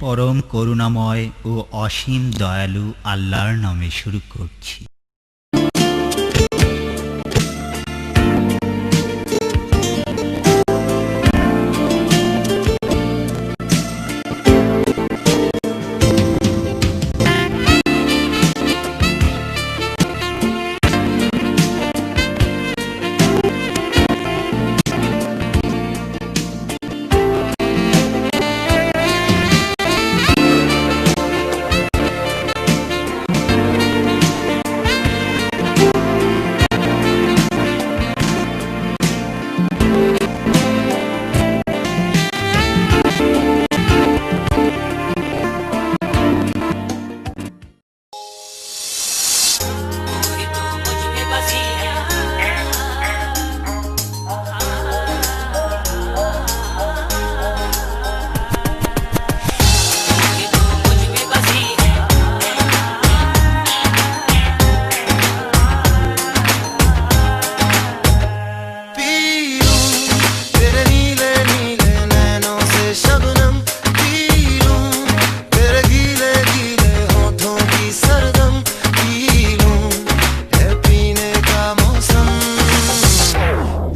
परम करुणामय ओ असीम दयालु आल्लाहर नामे शुरू करছি।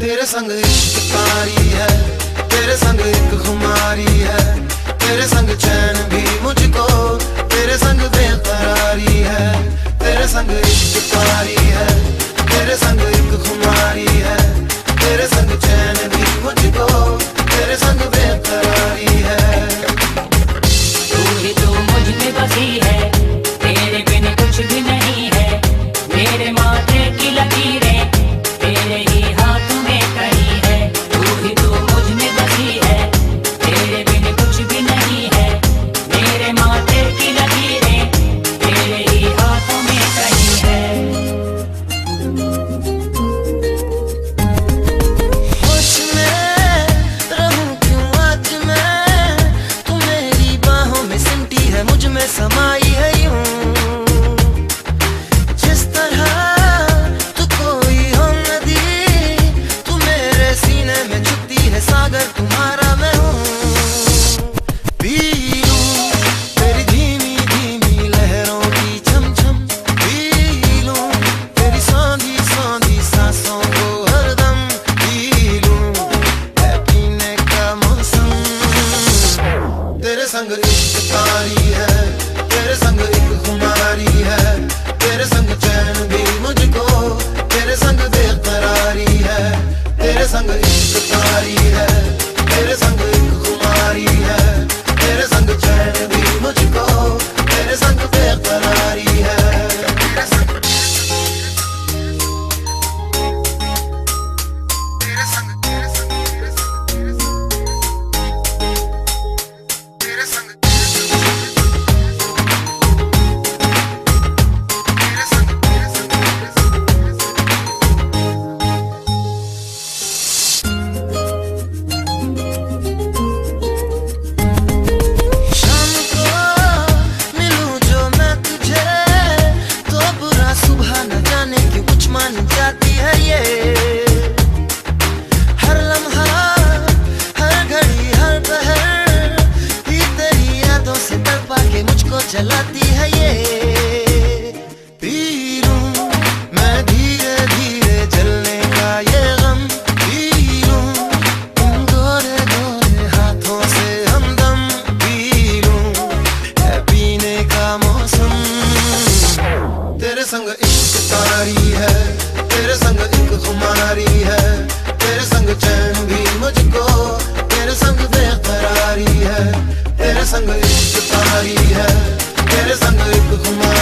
तेरे संग इश्क कारी है, तेरे संग एक खुमारी है, तेरे संग चैन भी मुझको, तेरे संग बेकरारी है। तेरे संग इश्क कारी है, तेरे संग एक खुमारी है, तेरे संग चैन भी मुझको, तेरे संग बेकरारी है। तू ही तो मुझ में बसी है, तेरे बिन कुछ भी नहीं है। मेरे माथे की लकीरें तेरे ही हाथों में कड़ी है। तू ही तो मुझ में बसी है, तेरे बिन कुछ भी नहीं है। मेरे माथे की लकीरें तेरे ही हाथों में कड़ी है। होश में रहूं क्यों आज मैं, तू मेरी बाहों में सिमटी है, मुझ में समाई है यूं। जिस तरह तू कोई हो नदी, तू मेरे सीने में छुपती है सागर, तुम्हारा मैं हूँ। पी लूं तेरी धीमी धीमी लहरों की छम छम, पी लूं तेरी सौंधी सौंधी सांसों को हरदम, पी लूं है पीने का मौसम। तेरे संग इश्क कारी है, तेरे संग एक खुमारी है, तेरे संग चैन भी मुझको, तेरे संग बेकरारी है। तेरे संग इश्क कारी है, तेरे संग एक खुमारी है, तेरे संग चैन भी मुझको, तेरे संग बेकरारी है। तेरे संग तेरे संग तेरे संग तेरे संग शाम को मिलूं जो मैं तुझे, तो बुरा सुबह न जाने क्यों कुछ मान जाती है ये। हर लम्हा हर घड़ी हर पहर ही तेरी यादों से तड़पा के मुझको जलाती है ये। पी लूं मैं धीरे धीरे जलने का ये गम, पी लूं इन गोरे गोरे हाथों से हमदम, पी लूं है पीने का मौसम। तेरे संग इश्क कारी है, तेरे संग एक खुमारी है, तेरे संग चैन भी मुझको, तेरे संग बेकरारी है। तेरे संग इश्क कारी है, तेरे संग एक खुमारी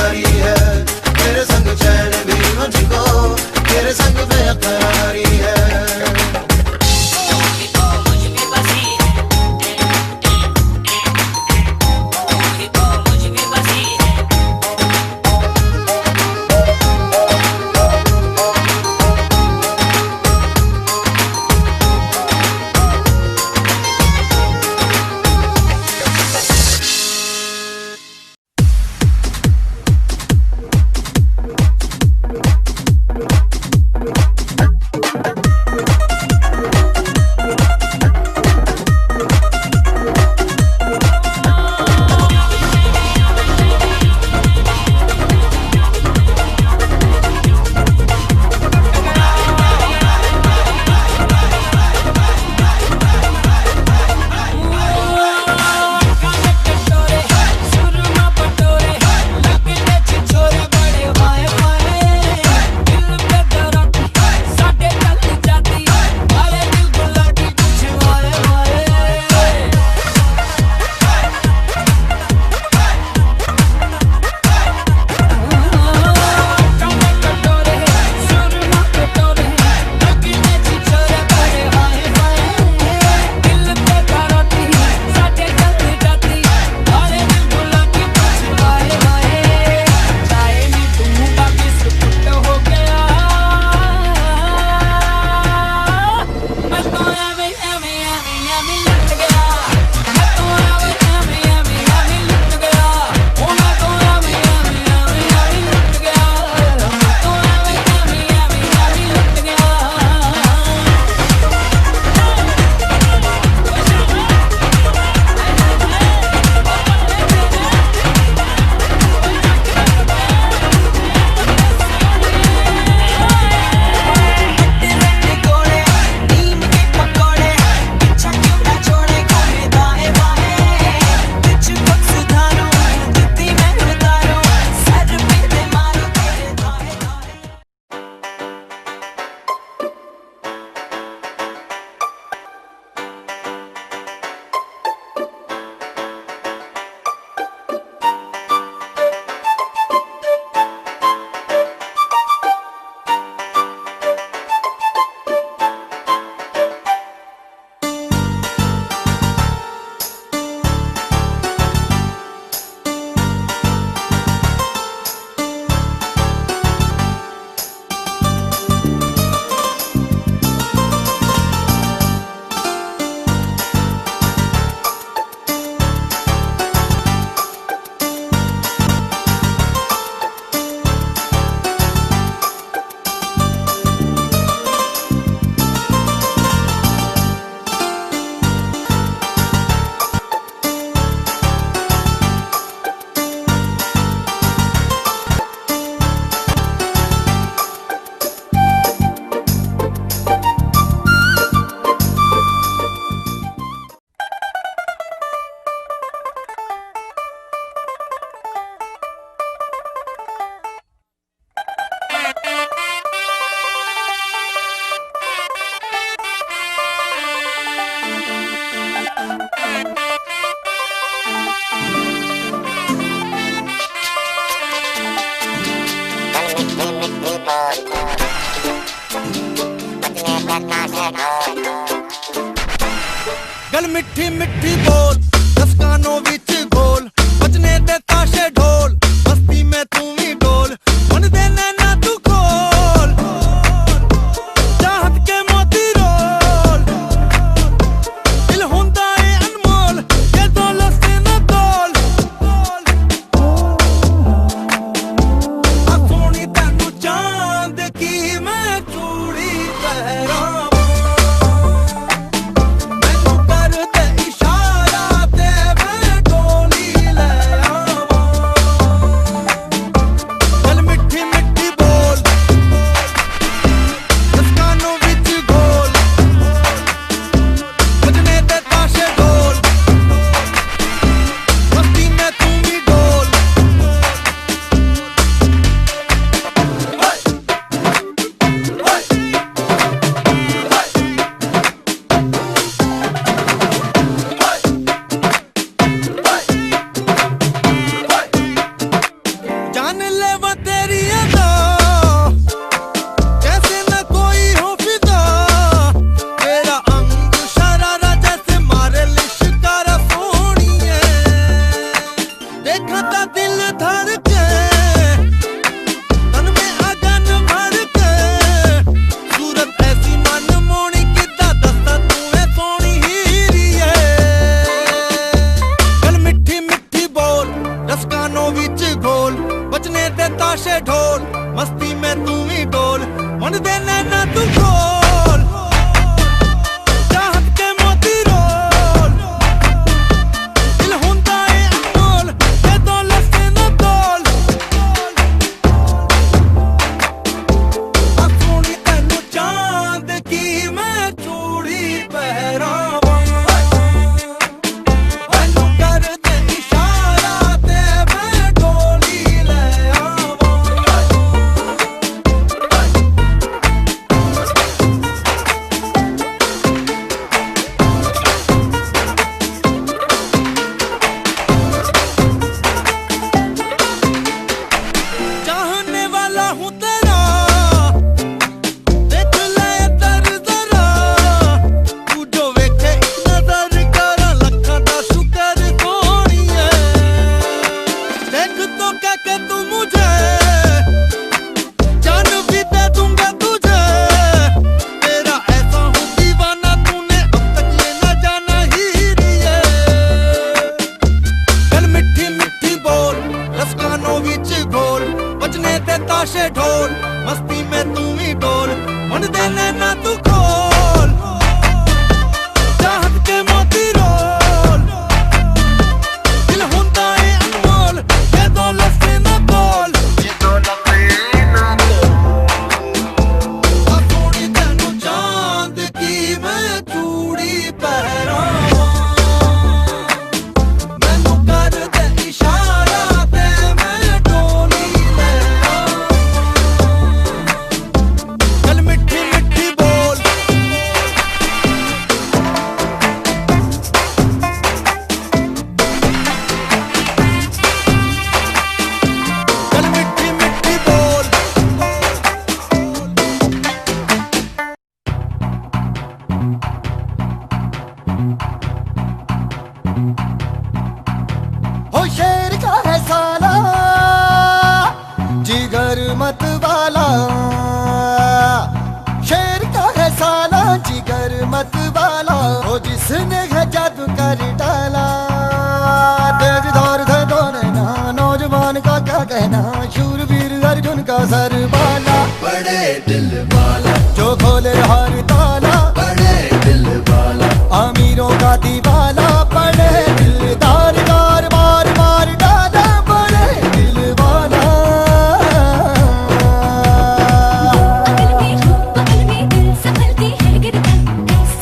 गल मिठी मिठी बोल, दस कानों विच घोल, बजने ते ताशे ढोल, मस्ती में तू भी डोल, मन दे नैना तू खोल, चाहत के मोती रोल, दिल हुंदा है अनमोल, ये दौलत से न तोल, आ सोनी तैनू चांद की मैं चूड़ी पहरावां, मैनू कर दे इशारा ते मैं डोली ले आवां, गल मिठी मिठी बोल, दस कानों विच घोल, बजने ते ताशे ढोल, मस्ती में तू भी डोल, जान ले वो तेरी अदा, जैसे न कोई हो फिदा, तेरा अंग शरारा जैसे मारे लिशकारा सोनिए, देखा ता दिल धड़के, तन में अगन भर के, सूरत ऐसी मन मोनी किदा दस्ता तू है सोनी हीरिए, गल मिठी मिठी बोल, दस कानों विच घोल, बजने ते ताशे ढोल, मस्ती में तू भी डोल, मन दे नैना तू खोल, चाहत के मोती रोल, दिल हुंदा है अनमोल, ये दौलत से न तोल, आ सोनी तैनू चांद की मैं चूड़ी पहरावां, मैनू कर दे इशारा ते मैं डोली ले आवां, चाहने वाला हूँ तेरा, देख ले इधर जरा, तू जो वेखे एक नजर करा, लखा दा शुक्र सोनिए, देख तो क्या के तू मुझे, जान भी दे दूंगा तुझे, तेरा ऐसा हूँ दीवाना, तूने अब तक ये न जाना हीरिए, गल मिठी मिठी बोल, दस कानों विच घोल, बजने ते ताशे ढोल, मस्ती में तू भी डोल, मन दे नैना तू खोल, चाहत के मोती रोल, दिल हुंदा है अनमोल, ये दौलत से न तोल, आ सोनी तैनू चांद की मैं चूड़ी पहरावां, मैनू कर दे इशारा ते मैं डोली ले आवां, गल मिठी मिठी बोल, गल मिठी मिठी बोल, हो शेर का है साला, जिगर मत वाला, शेर का है साला, जिगर मत वाला, हो जिसने है जादू कर डाला, तेज धार थे दोने ना, नौजवान का क्या कहना, शूरवीर अर्जुन का सरबाला, बड़े दिल वाला, जो खोले हर ताला, बड़े दिल वाला, अमीरों का दीवाला, बड़े दिलदार, गार मार मार डाला, बड़े दिल वाला, बगल में हूँ बगल में दिल संभलती है गिरधर,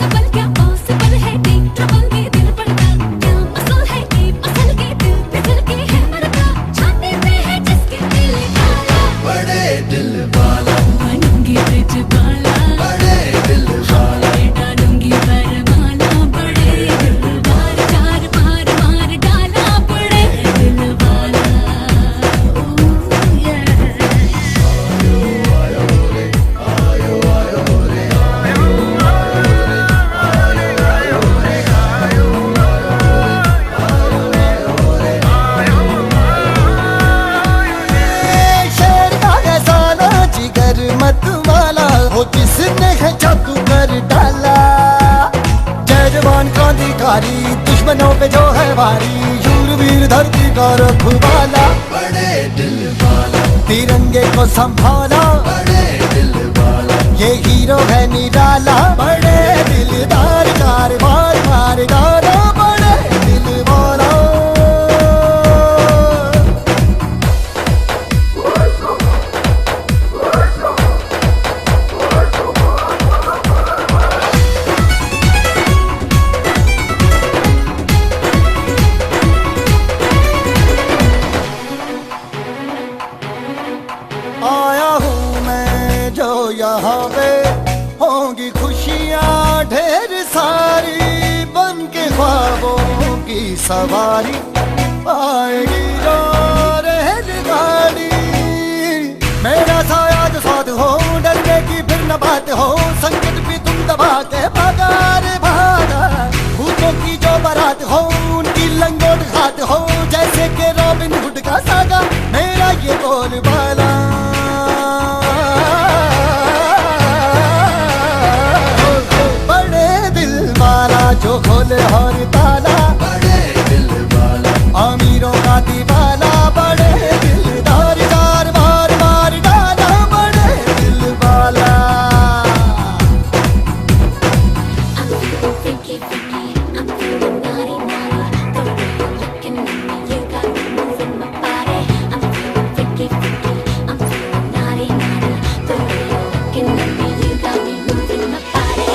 संभल क्या पॉसिबल है, डीप ट्रबल में दिल पड़ता, क्या मसल है डीप असल के दिल फिसल के है मरता, छाती पे है जिसके दिल काला, बड़े हमारी शूरवीर धरती का रखवाला, बड़े दिल वाला, तिरंगे को संभाला, बड़े दिल वाला, ये हीरो है निराला, बड़े दिलदार कारवार कारगारा, बड़े दिल वाला। आया हूँ मैं जो यहाँ पे, होंगी खुशियाँ ढेर सारी, बन के ख्वाबों की सवारी, आएगी जो रेलगाड़ी। मेरा साया जो साथ हो, डरने की फिर न बात हो, संकट भी तुम दबा के भागा रे भागा। भूतों की जो बारात हो, उनकी लंगोट घात हो, जैसे के रॉबिन हुड का सागा, मेरा ये बोलबाला। जो खोले हर ताला, बड़े दिल वाला, अमीरों का दीवाना, बड़े दिलदार कार बार बार डाला, बड़े दिल वाला। I'm feeling freaky, freaky. I'm feeling naughty, naughty. The way you're looking at me, you got me moving my body. I'm feeling freaky, freaky. I'm feeling naughty, naughty. The way you're looking at me, you got me moving my body.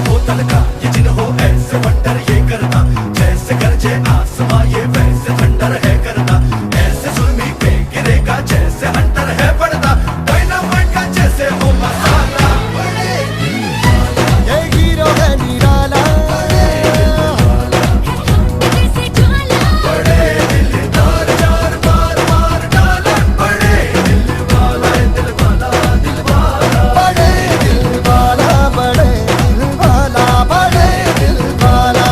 बोतल का ये जिन हो ऐसे wonder ये करना, जैसे गरजे आसमां ये वैसे थंडर है करना, ऐसे जुल्मी पे गिरेगा जैसे हंटर है पड़ता, डायनामाइट का जैसे हो मसाला, बड़े दिल वाला, ये हीरो है निराला, बड़े दिल वाला, जैसे ज्वाला, बड़े दिलदार चार बार मार डाला, बड़े दिल वाला, दिल वाला, दिल वाला, बड़े दिल वाला, बड़े दिल वाला, बड़े दिल वाला,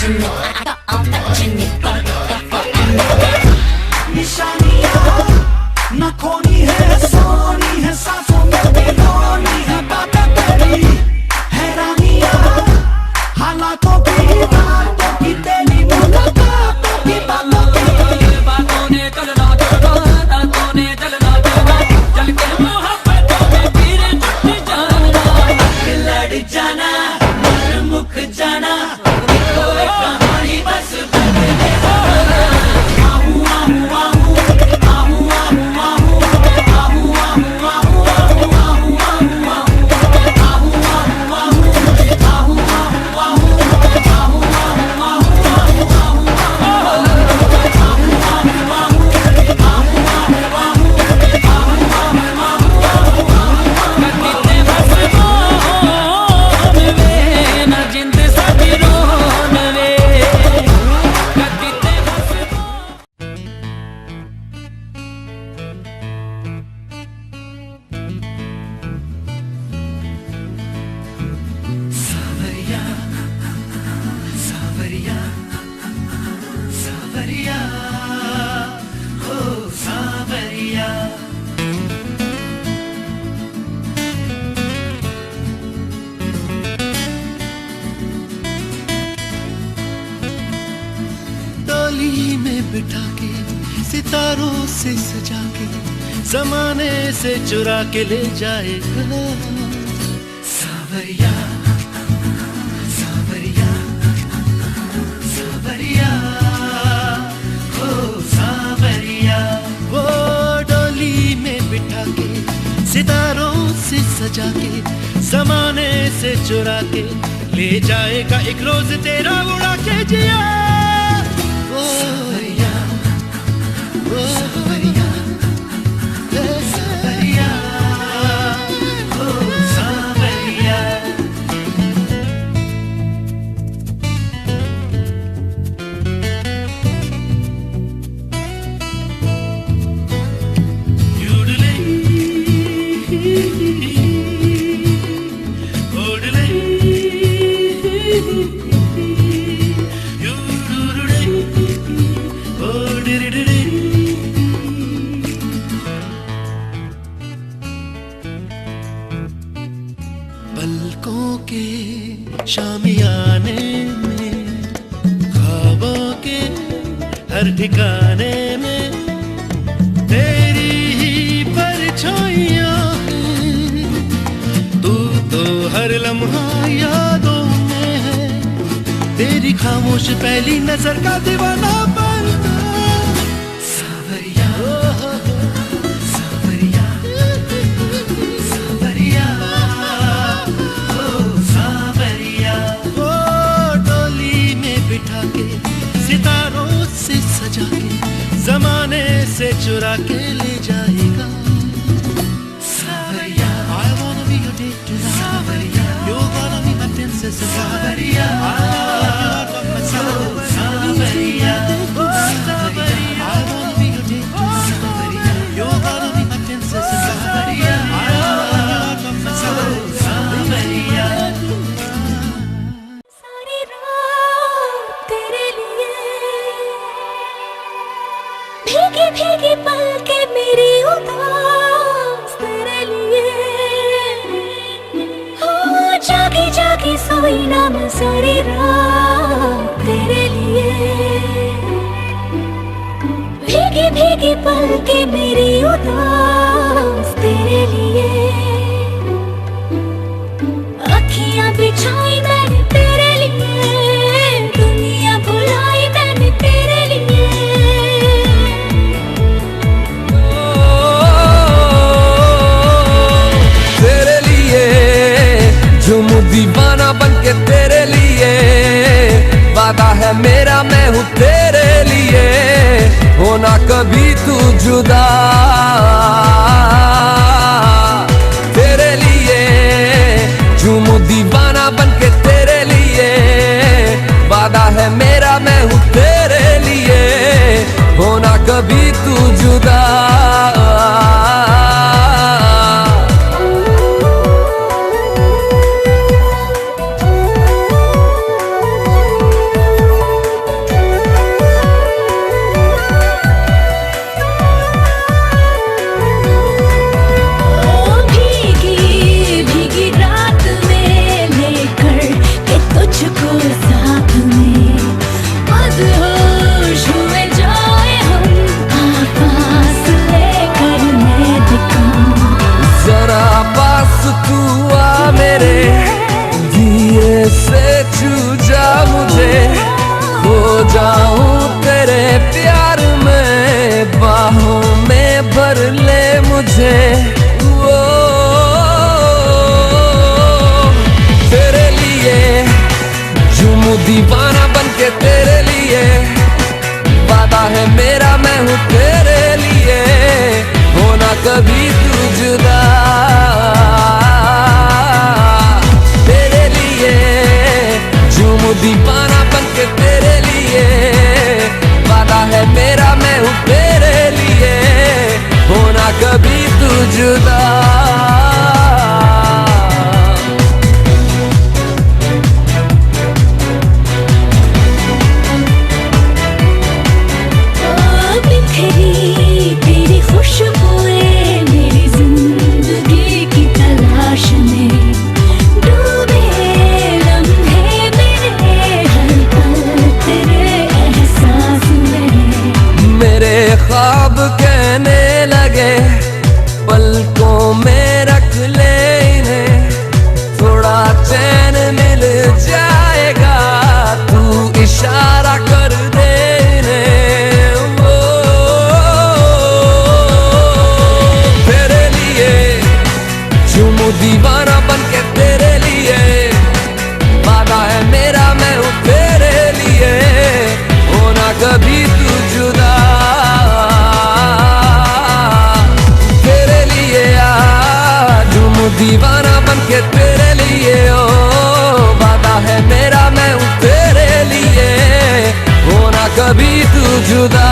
original. I got all that you need, but forever. निशानियाँ न खोनी है सोनी है सांसों में बेरोनी है बातें तेरी हैरानियाँ हालातों की बातों की तेरी मुलाकातों की बातों ने चलना बातों ने चलना चल के मोहब्बतों में फिर जुट जाना लड़ जाना मर मुख जाना कोई कहानी बस बदले आहू आहू आहू डोली में बिठा के सितारों से सजा के जमाने से चुरा के ले जाएगा सावरिया सावरिया सावरिया हो सावरिया। वो डोली में बिठा के सितारों से सजा के जमाने से चुरा के ले जाएगा एक रोज तेरा उड़ा के जिया सावरिया ओ सावरिया सावरिया ओ सावरिया। पलकों के शामियाने में ख्वाबों के हर ठिकाने में तेरी ही परछाइयां हैं। तू तो हर लम्हा यादों में है तेरी खामोश पहली नजर का दीवाना बनता सावरिया सावरिया सावरिया ओ सावरिया। वो डोली में बिठा के सितारों से सजा के जमाने से चुरा के ले जाएगा सावरिया। I wanna be your date tonight सावरिया। You're gonna be my princess सावरिया। सावरिया सावरिया। I wanna be your date tonight सावरिया। You're gonna be my princess सावरिया। सावरिया। सारी रात तेरे लिए भीगी भीगी पलके मेरी उदास तेरे लिए हो जागी जागी सोई ना मैं सारी रात तेरे लिए भीगी भीगी पलके मेरी उदास तेरे लिए अखियां बिछाई मैंने तेरे लिए दुनिया भुलाई मैंने तेरे लिए तेरे लिए झूमू दीवाना बनके तेरे लिए वादा है मेरा मैं हूँ तेरे लिए होना कभी तू जुदा तेरे लिए झूमू दीवाना बनके तेरे लिए वादा है मेरा मैं हूँ तेरे लिए होना कभी तू जुदा। दीवाना बन के तेरे लिए, वादा है मेरा मैं हूँ तेरे लिए, होना कभी तू जुदा। तेरे लिए झूमूं दीवाना बन के तेरे लिए, वादा है मेरा मैं हूँ तेरे लिए, होना कभी तू जुदा। तेरी खुशबुएं मेरी जिंदगी की तलाश में, डूबे लम्हे मेरे हर पल तेरे एहसास में। मेरे ख्वाब कहने लगे पलकों में रख ले इन्हें, थोड़ा चैन मिल जाएगा तू इशारा कर दे इन्हें। वो तेरे लिए झूमूं दीवाना बन के तेरे लिए, वादा है मेरा मैं हूँ तेरे लिए, होना कभी तू जुदा। तेरे लिए झूमूं दीवाना बन के तेरे लिए, ओ वादा है मेरा मैं हूँ तेरे लिए, होना कभी तू जुदा।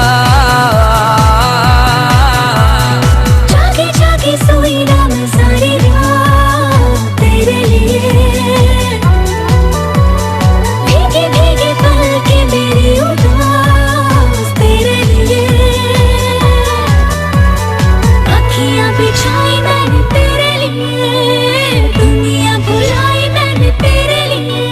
जागे जागे सोई ना मैं सारी रात तेरे लिए, भीगे भीगे पलकें मेरी उदास तेरे लिए। अखियां बिछाई मैंने तेरे लिए, दुनिया भुलाई मैंने तेरे लिए।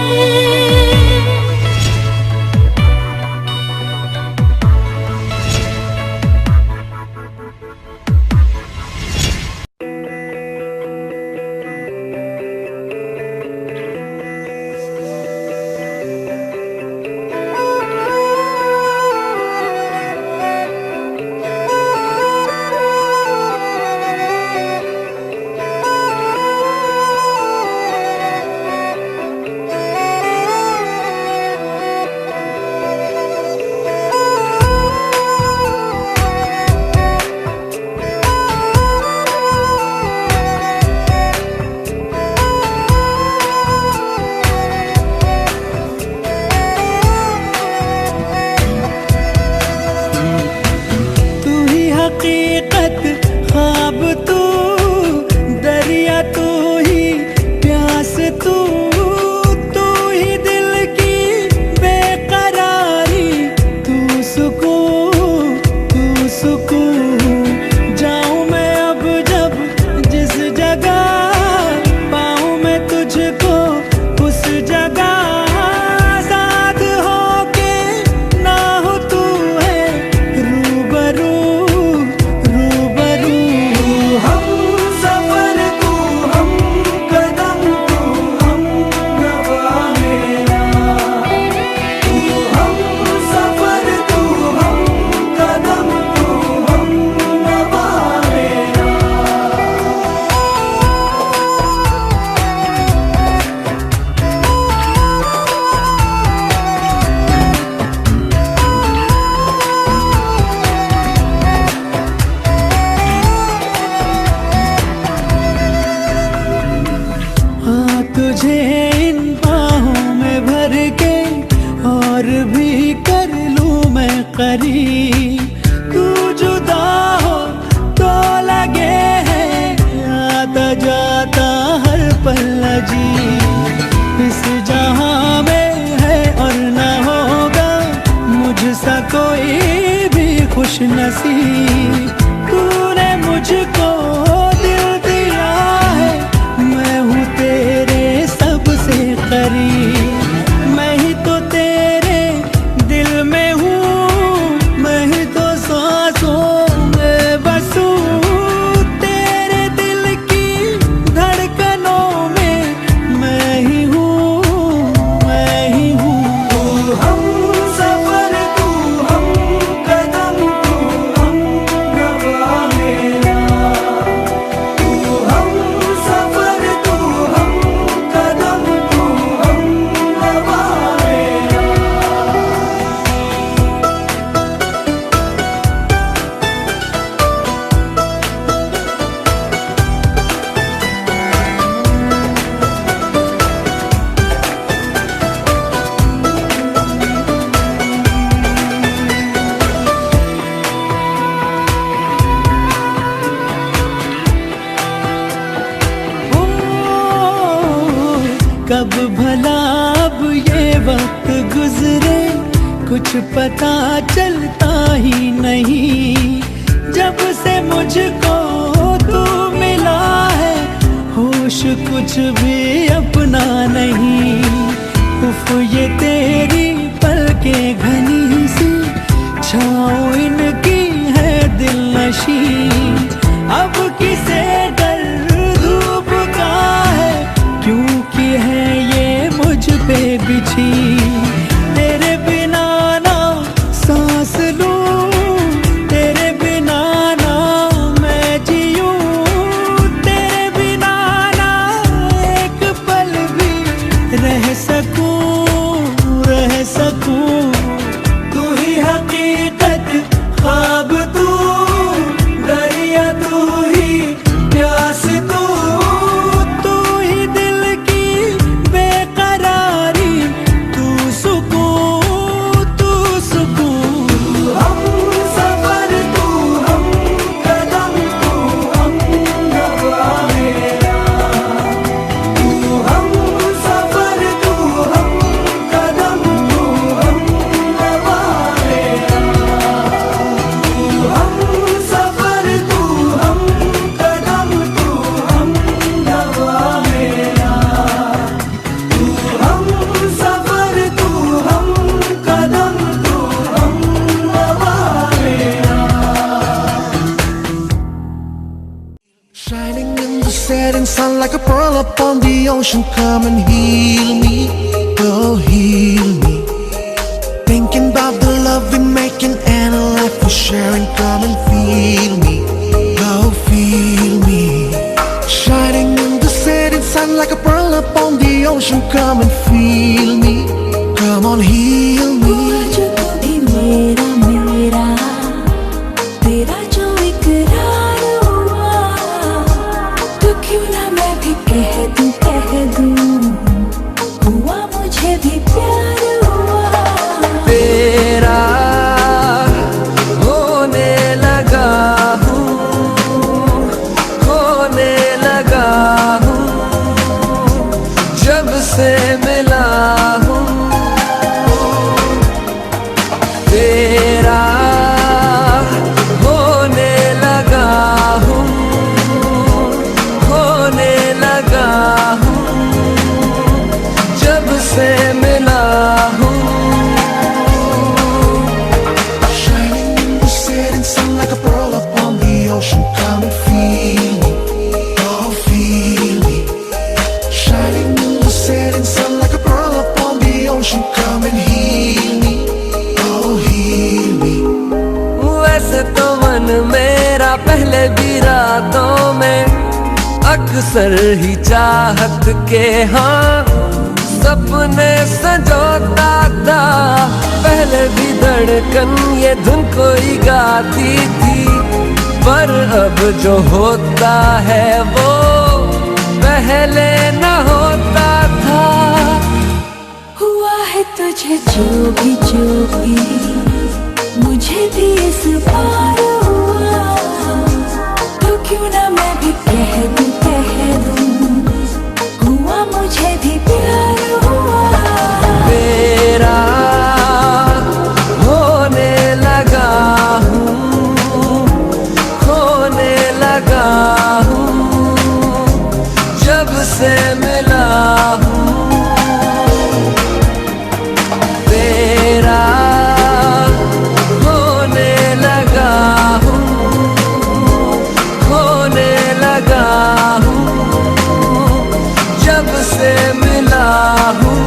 नसीब तूने मुझको दिल दिया है, मैं हूँ तेरे सबसे करीब। मैं ही तो तेरे दिल में हूँ, मैं ही तो सांसों में बसूं। तेरे दिल की धड़कनों में मैं ही हूँ, मैं ही हूँ। तू हम सफर, तू हम कदम, तू हम कब भला अब ये वक्त गुजरे, कुछ पता चलता ही नहीं। जब से मुझको तू मिला है, होश कुछ भी अपना नहीं। उफ ये तेरी पलकें घनी सी, छाँव इनकी है दिलनशी। अब किसे डर धूप का है, क्योंकि है ये मुझ पे बिछी। तेरे बिना ना सांस लूं, तेरे बिना ना मैं जीऊं, तेरे बिना ना एक पल भी रह सकूं। तू ही हकीकत, ख्वाब तू, दरिया तू ही, प्यास तू, तू ही दिल की बेकरारी, तू सुकून, तू सुकून। हम सफर तू, हम कदम तू, हम नवा मेरा। तू हम सफर तू, हम कदम तू, हम नवा मेरा। तू हम सफर तू, हम कदम तू, हम नवा मेरा। तू हम सफर तू, हम कदम तू, हम नवा मेरा। Shining in the setting sun like a pearl upon the ocean. Come and heal me, oh heal me. Thinking about the love we're making and a life we're sharing. Come and feel me, oh feel me. Shining in the setting sun like a pearl upon the ocean. Come and feel me, come on heal me. जो भी मेरा मेरा, तेरा जो इकरार हुआ, तो क्यों ना मैं भी कह दूं, हुआ मुझे भी प्यार हुआ। तेरा होने लगा हूँ, होने लगा हूँ, जब से मिला हूँ। तेरा होने लगा हूँ, होने लगा हूँ, जब से मिला हूँ। Shining in the setting sun like a pearl upon the ocean. Come and feel me, oh feel me. Shining in the setting sun like a pearl upon the ocean. Come and heal me, oh heal me. वैसे तो मन मेरा पहले भी रातों में अक्सर ही चाहत के हाँ सपने संजोता था। पहले भी धड़कन ये धुन कोई गाती थी, पर अब जो होता है वो पहले न होता था। हुआ है तुझे जो भी मुझे भी इस बार हुआ, तो क्यों ना मैं भी कह दूं, हुआ मुझे भी प्यार हुआ। तेरा होने लगा हूँ, होने लगा हूँ, जब से मिला हूँ। तेरा होने लगा हूँ, होने लगा हूँ, जब से मिला हूँ।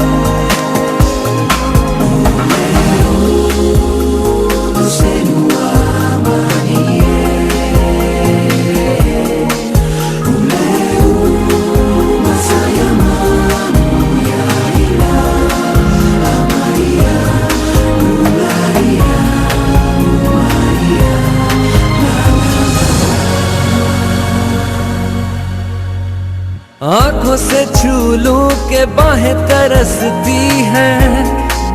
आंखों से छू लूं के बाहें तरसती हैं,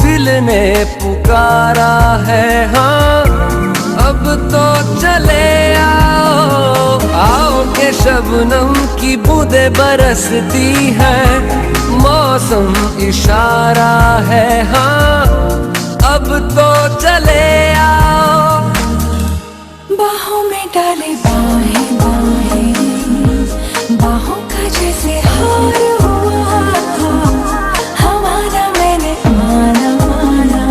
दिल ने पुकारा है हाँ अब तो चले आओ, आओ के शबनम की बूंदें बरसती है, मौसम इशारा है हाँ, अब तो चले आओ। बाहों में डाले बाहें बाहें, बाहों का जैसे हार हुआ, हमारा मैंने माना माना,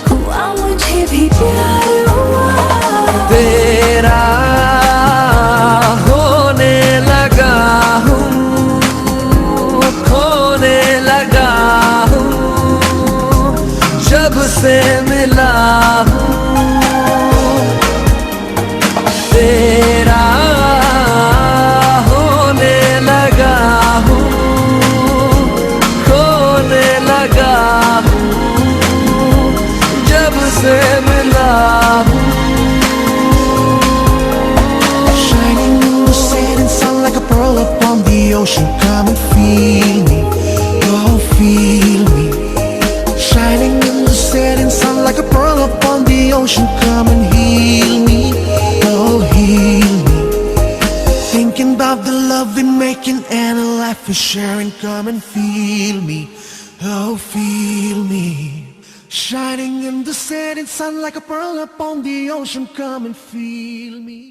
हुआ मुझे भी प्यार हुआ। तेरा होने लगा हूँ, खोने लगा हूँ, जब से मिला हूँ। तेरा होने लगा हूँ, खोने लगा हूँ, जब से मिला हूँ। Shining in the setting sun like a pearl upon the ocean. Come and feel me, oh feel me. Shining in the setting sun like a pearl upon the ocean. Come and heal me, oh heal me. Thinking about the love we're making and a life we're sharing. Come and feel me, oh feel me. Shining in the setting sun like a pearl upon the ocean. Come and feel me.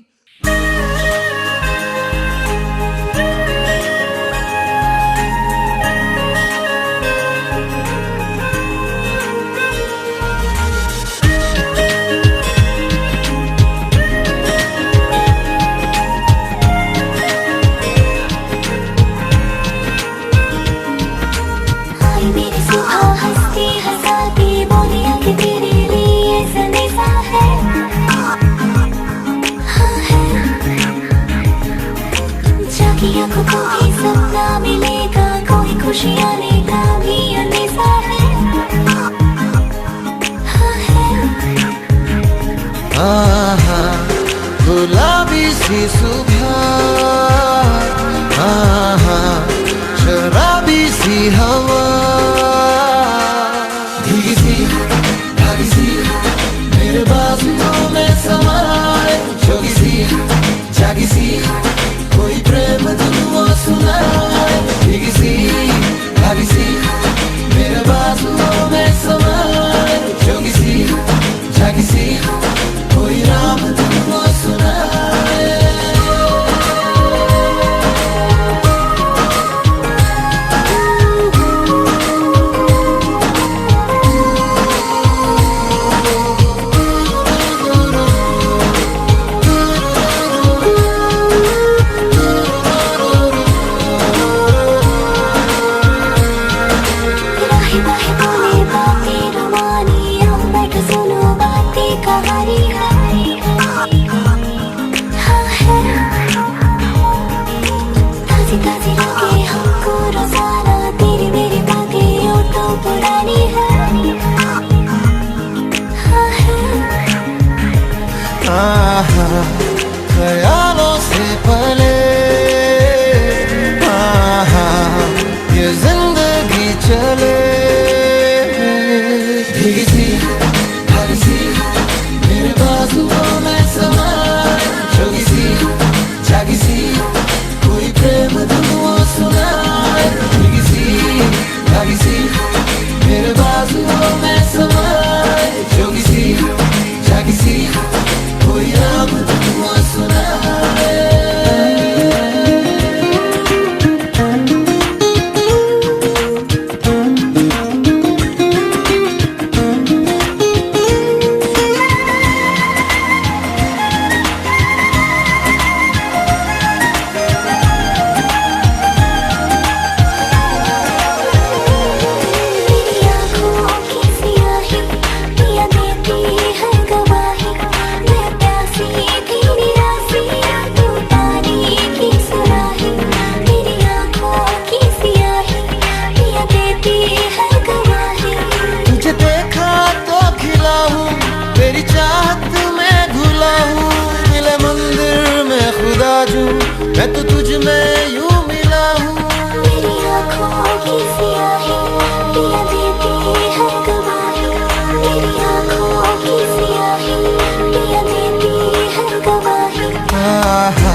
आई मेरी सुबह हंसती हंसाती बोलियां कि तेरे लिए संदेशा है, हाँ है। जागी आंखों को भी सपना मिलेगा, कोई खुशी आने का भी अंदेशा है, हाँ है। आहा गुलाबी सी सुबह, आहा शराबी सी हवा, भीगी सी भागी सी मेरे बाजुओं में समाए, जोगी सी जागी सी कोई प्रेम धुन वो सुनाए, भीगी सी भागी सी मेरे बाजुओं में समाए, जोगी सी जागी सी कोई राम धुन वो सुनाए। राहे बाहे बोले बातें रुमानी, आओ बैठो सुनो बातें कहानी है, हाँ है। ताजी ताजी लगे हमको रोजाना, तेरी मेरी बातें यूं तो पुरानी है, हाँ है। आहा ख्यालों से पले, आहा ये जिंदगी चले, भीगी सी भागी सी मेरे बाजुओं में समाए, जोगी सी जागी सी कोई प्रेम धुन वो सुनाए, भीगी सी भागी सी मेरे बाजुओं में समाए, जोगी सी जागी सी कोई राम धुन वो सुनाए। मेरी आँखों की सियाही पिया देती है गवाही, मैं प्यासी थी निरासी, तू पानी की सुराही। मेरी आँखों की सियाही पिया देती है गवाही, तुझे देखा तो खिला हूँ, तेरी चाहत में घुला हूँ, मिले मंदिर में खुदा जू, मैं तो तुझ में यूं मिला हूँ। मेरी आँखों की सियाही पिया देती है गवाही, मेरी आँखों की सियाही पिया देती है गवाही। आहा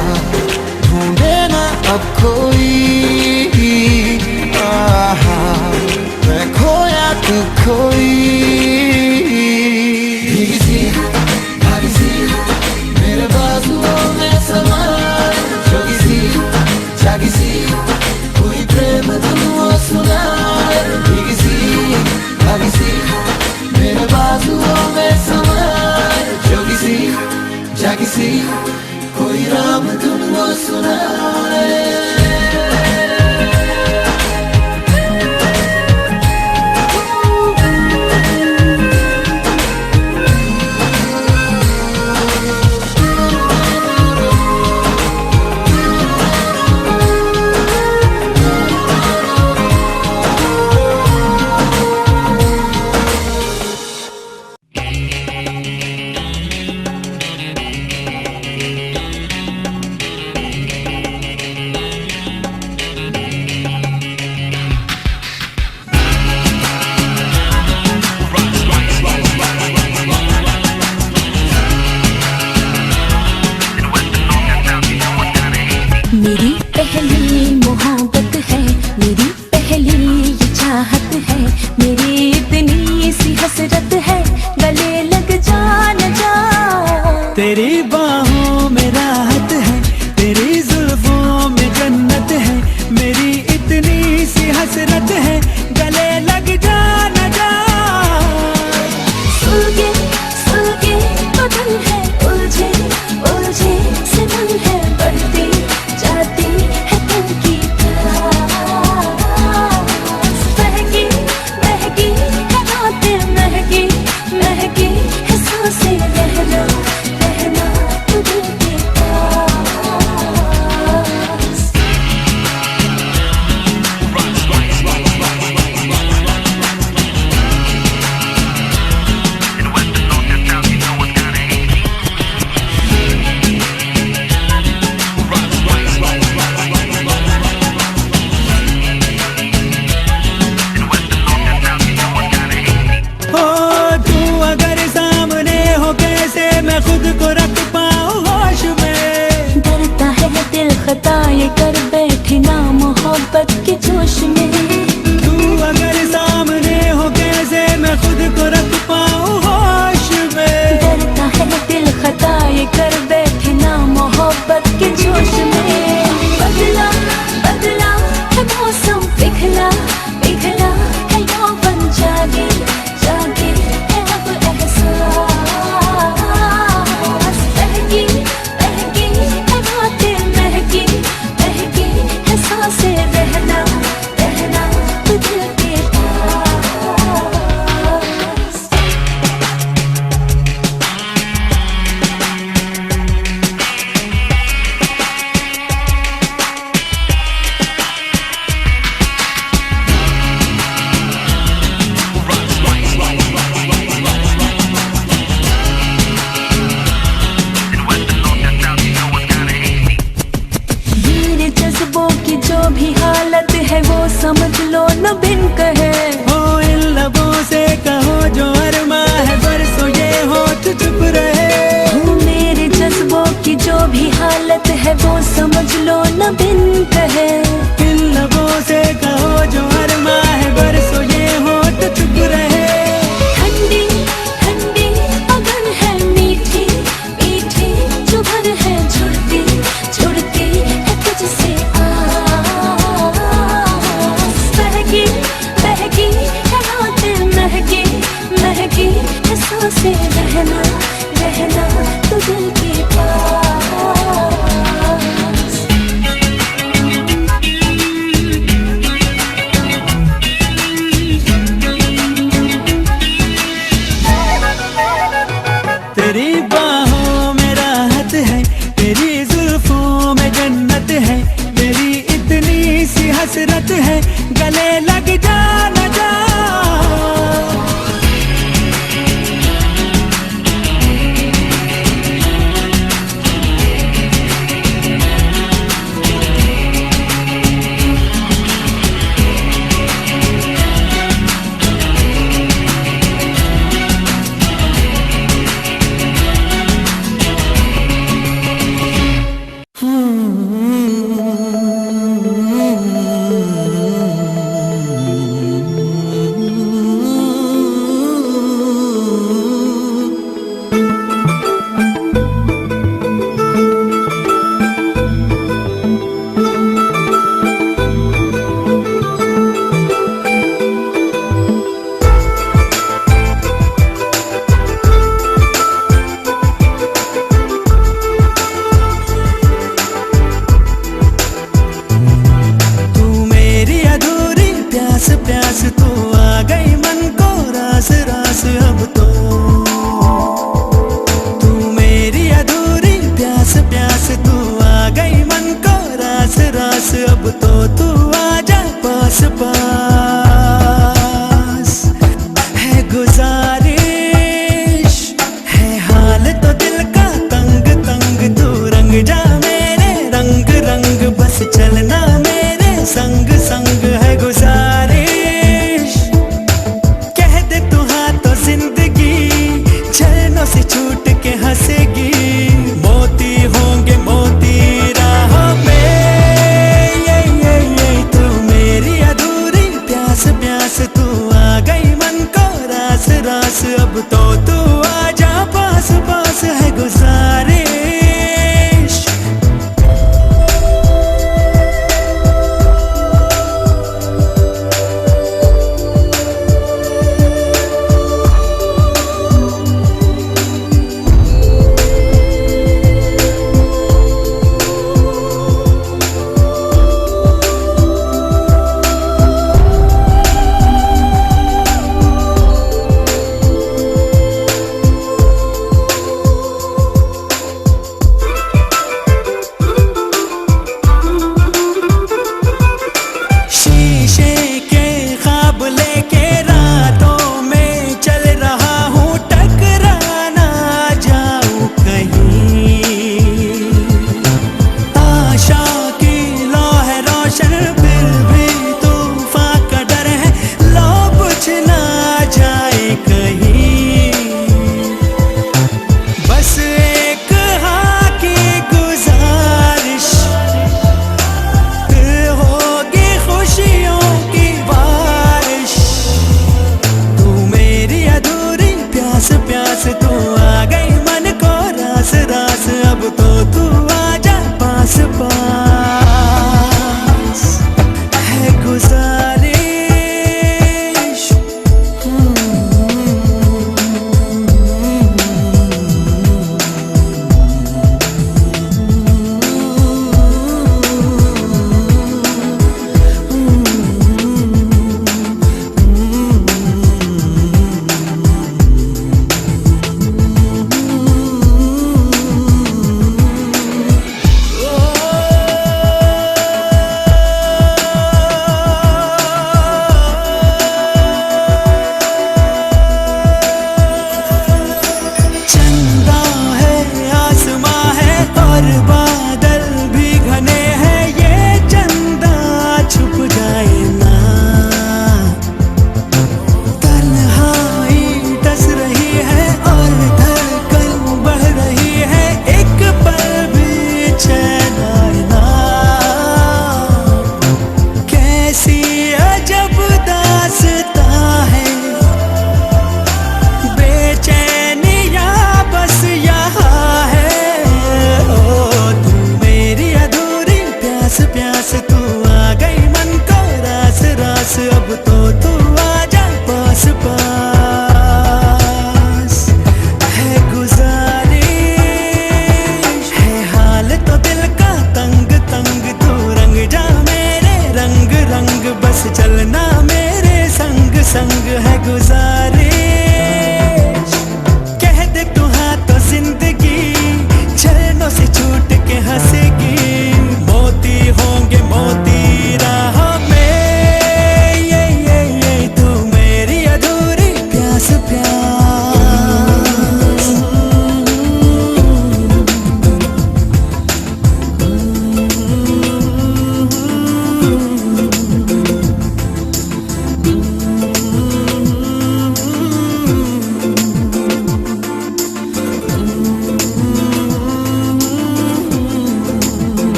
न बिन कहे। हो इन लबों से कहो जो अरमा है, बरसों ये होठ चुप रहे। हो मेरे जज्बों की जो भी हालत है वो समझ लो न बिन कहे। इन लबों से कहो जो अरमा है, बरसों ये होठ चुप रहे। ठंडी ठंडी अगन है, मीठी मीठी चुभन है, छुड़ती छुड़ती है तुझसे आस। बहकी बहकी है रातें, महकी महकी है सांसें, रहना रहना तू दिल के पास।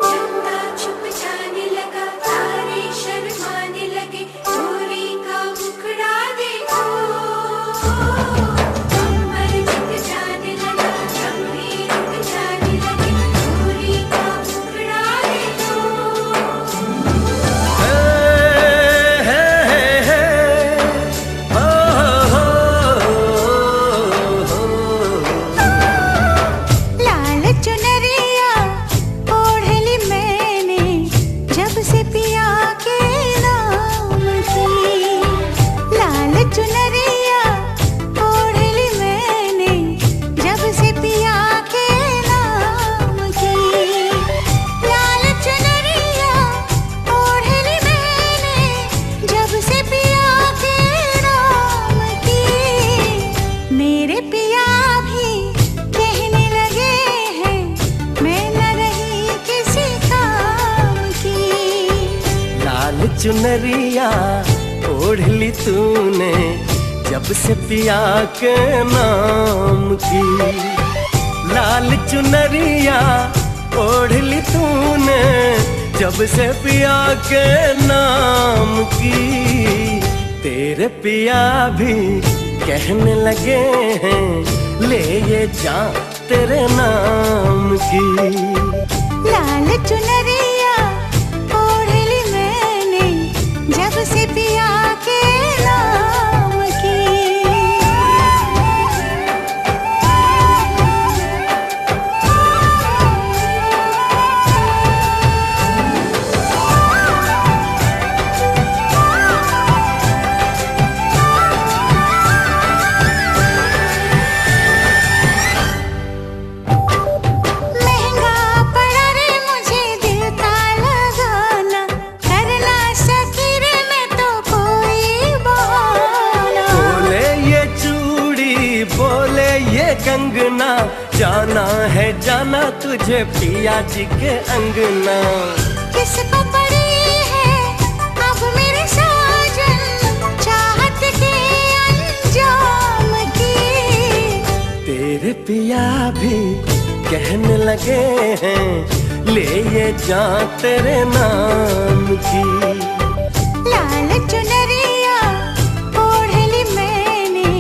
चंदा छुप जाने लगा, तारे शर्माने लगे, गोरी का मुखड़ा देखो। अंबर झुक जाने लगा, चमड़ी रुक जाने लगे, गोरी का मुखड़ा देखो। लाल चुनरिया ओढ़ ली मैंने, जब से पिया के नाम की। लाल चुनरिया ओढ़ ली मैंने, जब से पिया के नाम की। लाल चुनरिया ओढ़ ली मैंने, जब से पिया के नाम की। मेरे पिया भी कहने लगे हैं, मैं न रही किसी काम की। लाल चुनरिया ओढ़ ली तूने, जब से पिया के नाम की। लाल चुनरिया ओढ़ ली तूने, जब से पिया के नाम की। तेरे पिया भी कहने लगे हैं, ले ये जा तेरे नाम की। लाल चुनरिया ओढ़ ली मैंने, जब से पिया के नाम की। महंगा पड़ा रे मुझे दिल का लगाना, करना सकी रे मैं तो कोई बहाना। बोले ये चूड़ी, बोले ये कंगना, जाना है जाना तुझे पिया जी के अंगना। किसको पड़ी है अब मेरे साजन, चाहत के अंजाम की। तेरे पिया भी कहने लगे हैं, ले ये जा तेरे नाम की। लाल चुनरिया ओढ़ ली मैंने,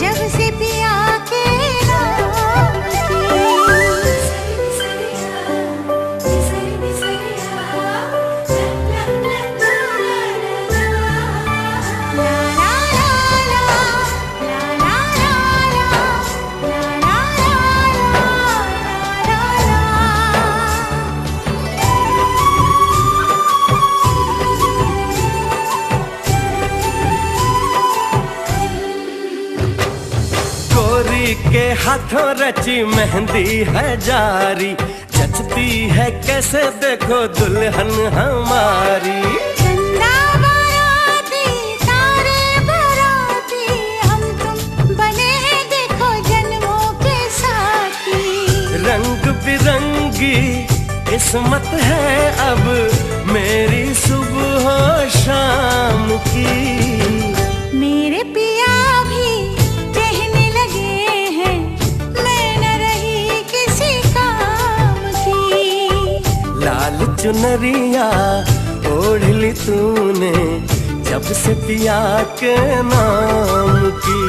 जब से पिया के नाम की। ला ला ला ला, ला ला ला ला, ला ला ला ला, ला ला। गोरी के हाथों रची मेहंदी है जारी, जचती है कैसे देखो दुल्हन हमारी। चंदा बाराती तारे बाराती, हम तुम बने हैं देखो जन्मों के साथी। रंग बिरंगी किस्मत है अब मेरी सुबह शाम की। मेरे पिया भी कहने लगे हैं, मैं न रही किसी काम की। लाल चुनरिया ओढ़ ली तूने, जब से पिया के नाम की।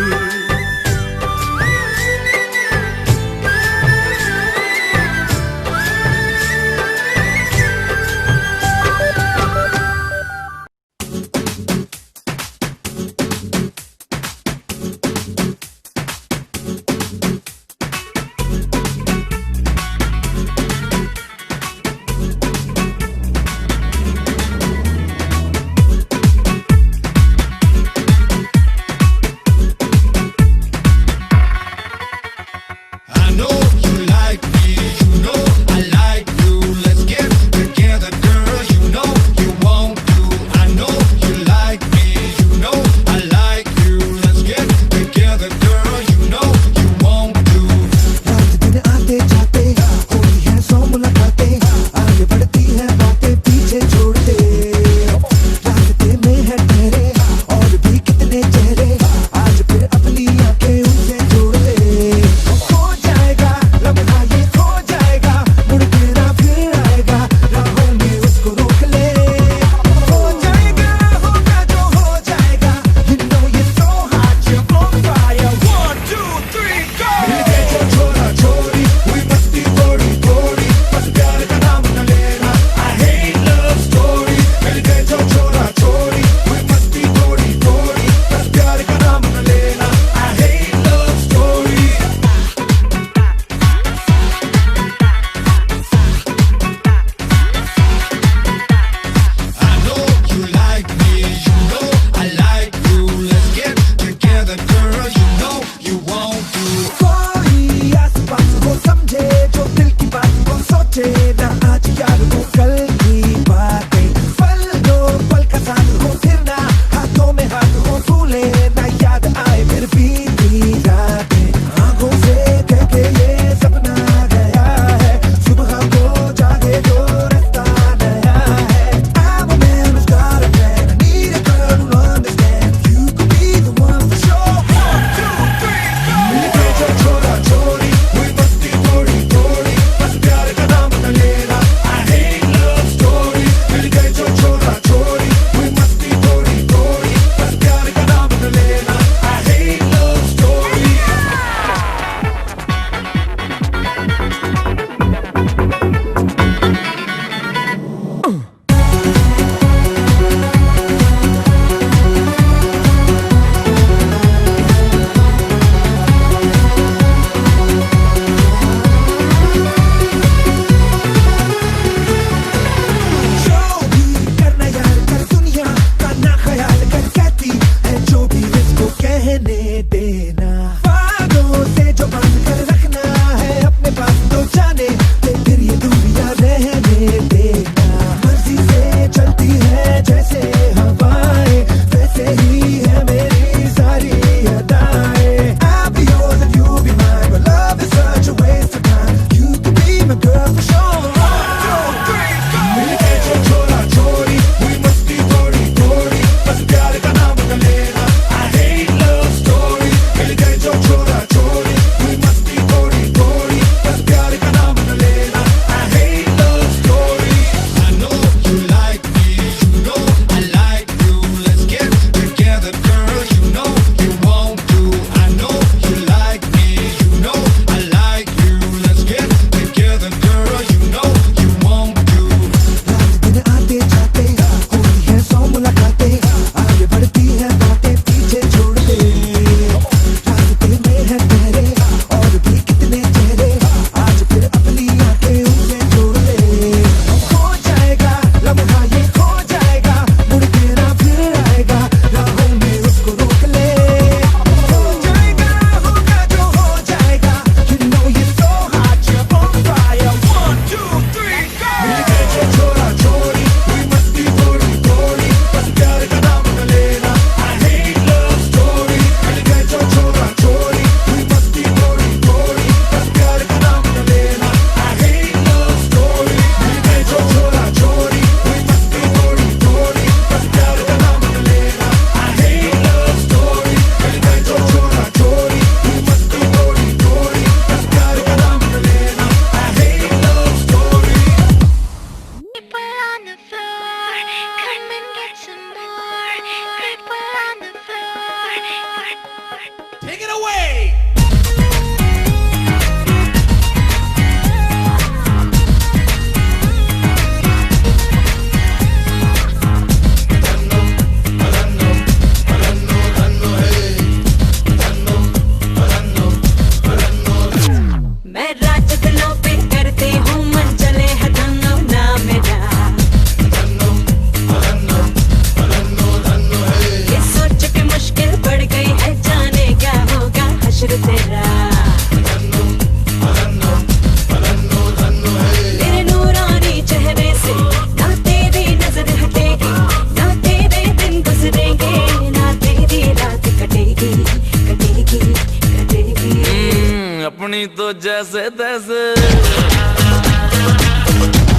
तो जैसे तैसे,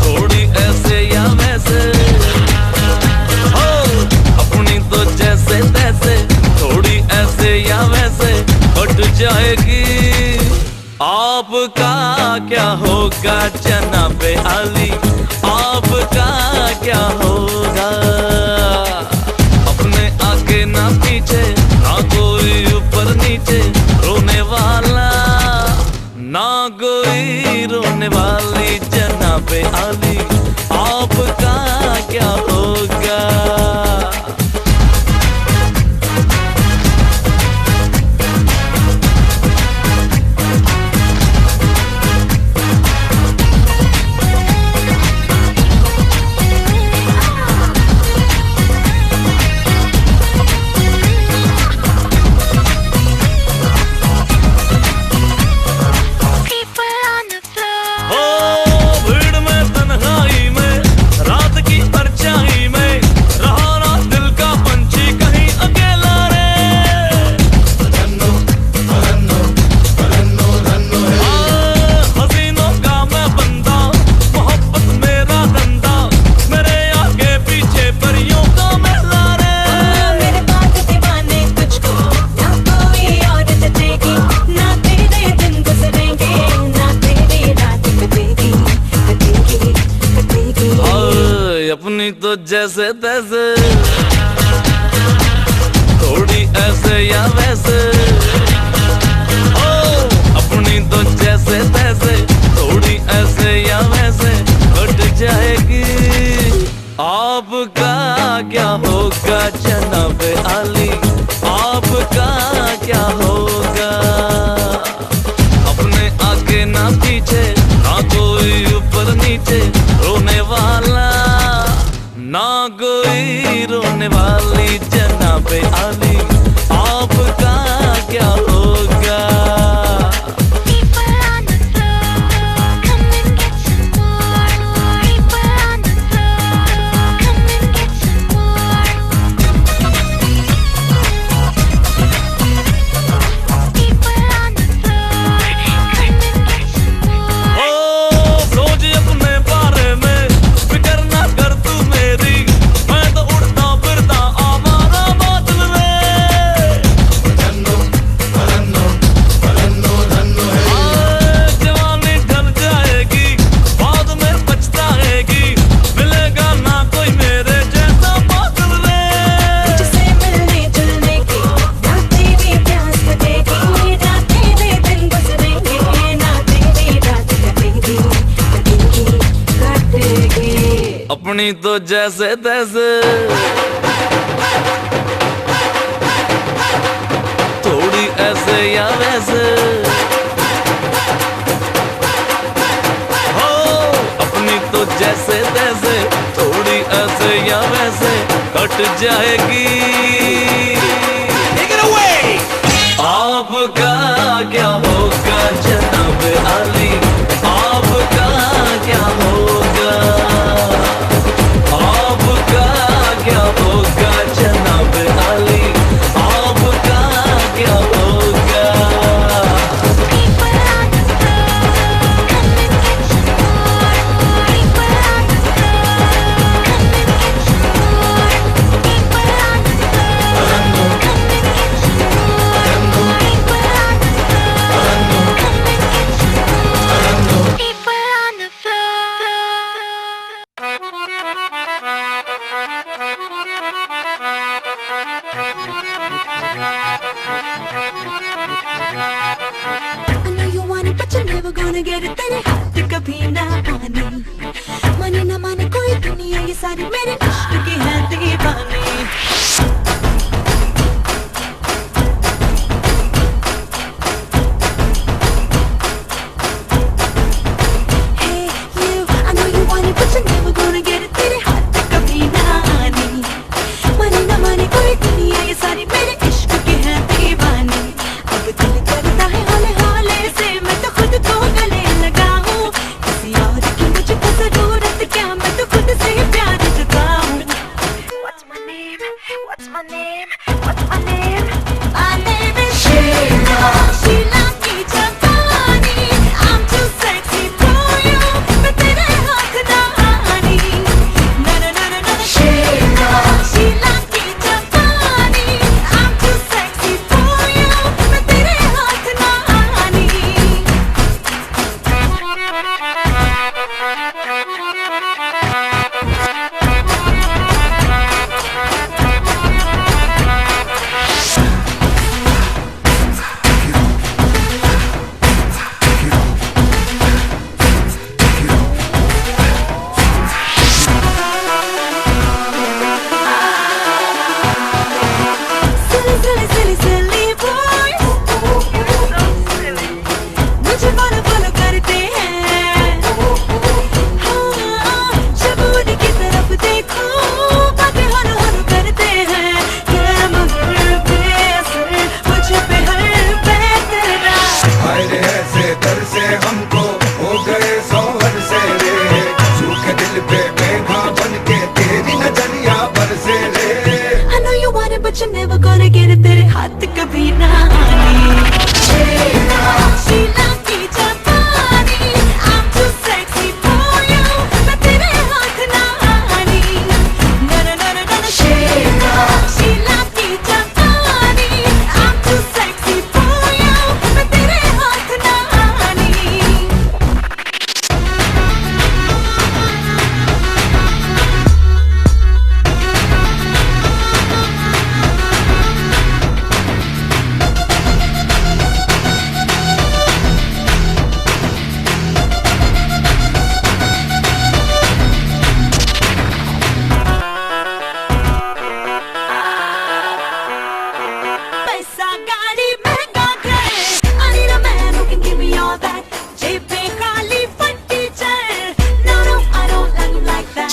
थोड़ी ऐसे या वैसे, हो अपनी तो जैसे तैसे, थोड़ी ऐसे या वैसे कट जाएगी। आपका क्या होगा जनाबे आली, आपका क्या होगा? अपने आगे ना पीछे, ना कोई ऊपर नीचे, रोने वाला ना कोई रोने वाली जनाबे आली, आपका क्या होगा? अपनी तो जैसे तैसे, थोड़ी ऐसे या वैसे, ओ अपनी तो जैसे तैसे, थोड़ी ऐसे या वैसे कट जाएगी। आपका क्या होगा जनाबे आली, आपका क्या होगा? अपने आगे ना पीछे, ना कोई ऊपर नीचे, रोने वाला ना कोई रोने वाली जनाबे आली, आपका क्या होगा? अपनी तो जैसे तैसे, थोड़ी ऐसे या वैसे, हो अपनी तो जैसे तैसे, थोड़ी ऐसे या वैसे कट जाएगी। आपका क्या होगा जनाबे आली, आपका क्या होगा? आपका क्या होगा जनाबे आली, आपका क्या होगा?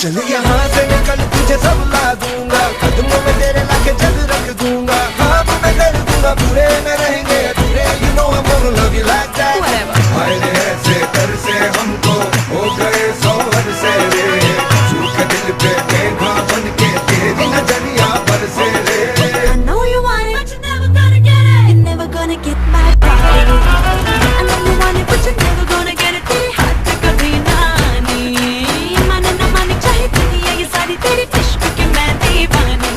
चल यहाँ से निकल तुझे सब ला दूंगा, कदमों में तेरे लाके जग रख दूंगा, ख्वाब में कर दूंगा पूरे में रहेंगे अधूरे, you know I'm gonna love you like that. आए ऐसे कर से हमको हो गए 100 वर्ष रे, झूठे दिल पे देखा बन के तेरी नजरिया पर से रे. I know you want it, but you're never gonna get it. You're never gonna get my body. I know you want it, but you're never gonna get it. तेरी हाथ पे कभी ना आनी, माने ना माने चाहे दुनिया ये सारी तेरी इश्क की मैं दीवानी.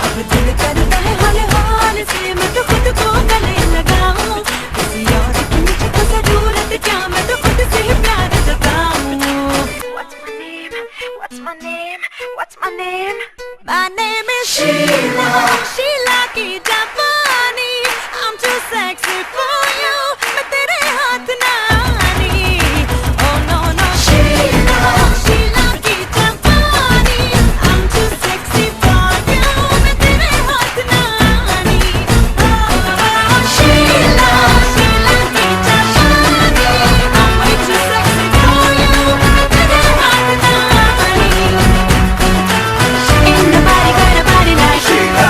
अब दिल करता है हौले हौले से मैं तो खुद को गले लगाऊं, किसी और की मुझे तो जरूरत क्या, मैं तो खुद से ही प्यार जताऊं. What's my name? What's my name? What's my name? My name is Sheila. Sheila की जवानी. I'm too sexy for you. मैं तेरे हाथ ना आनी. Oh no no. Sheila. Sheila की जवानी. I'm too sexy for you. मैं तेरे हाथ ना आनी. Oh Sheila. Sheila की जवानी. I'm way too sexy for you. मैं तेरे हाथ ना आनी. Ain't nobody got a body like Sheila.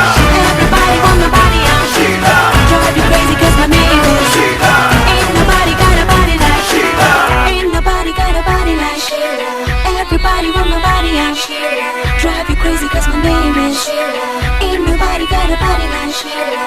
Everybody want my body, I'm Sheila. Drive you crazy 'cause my name is Sheila. Ain't nobody got a body like Sheila. Ain't nobody got a body like Sheila. Everybody want my body, I'm Sheila. Drive you crazy 'cause my name is Sheila. Ain't nobody got a body like Sheila.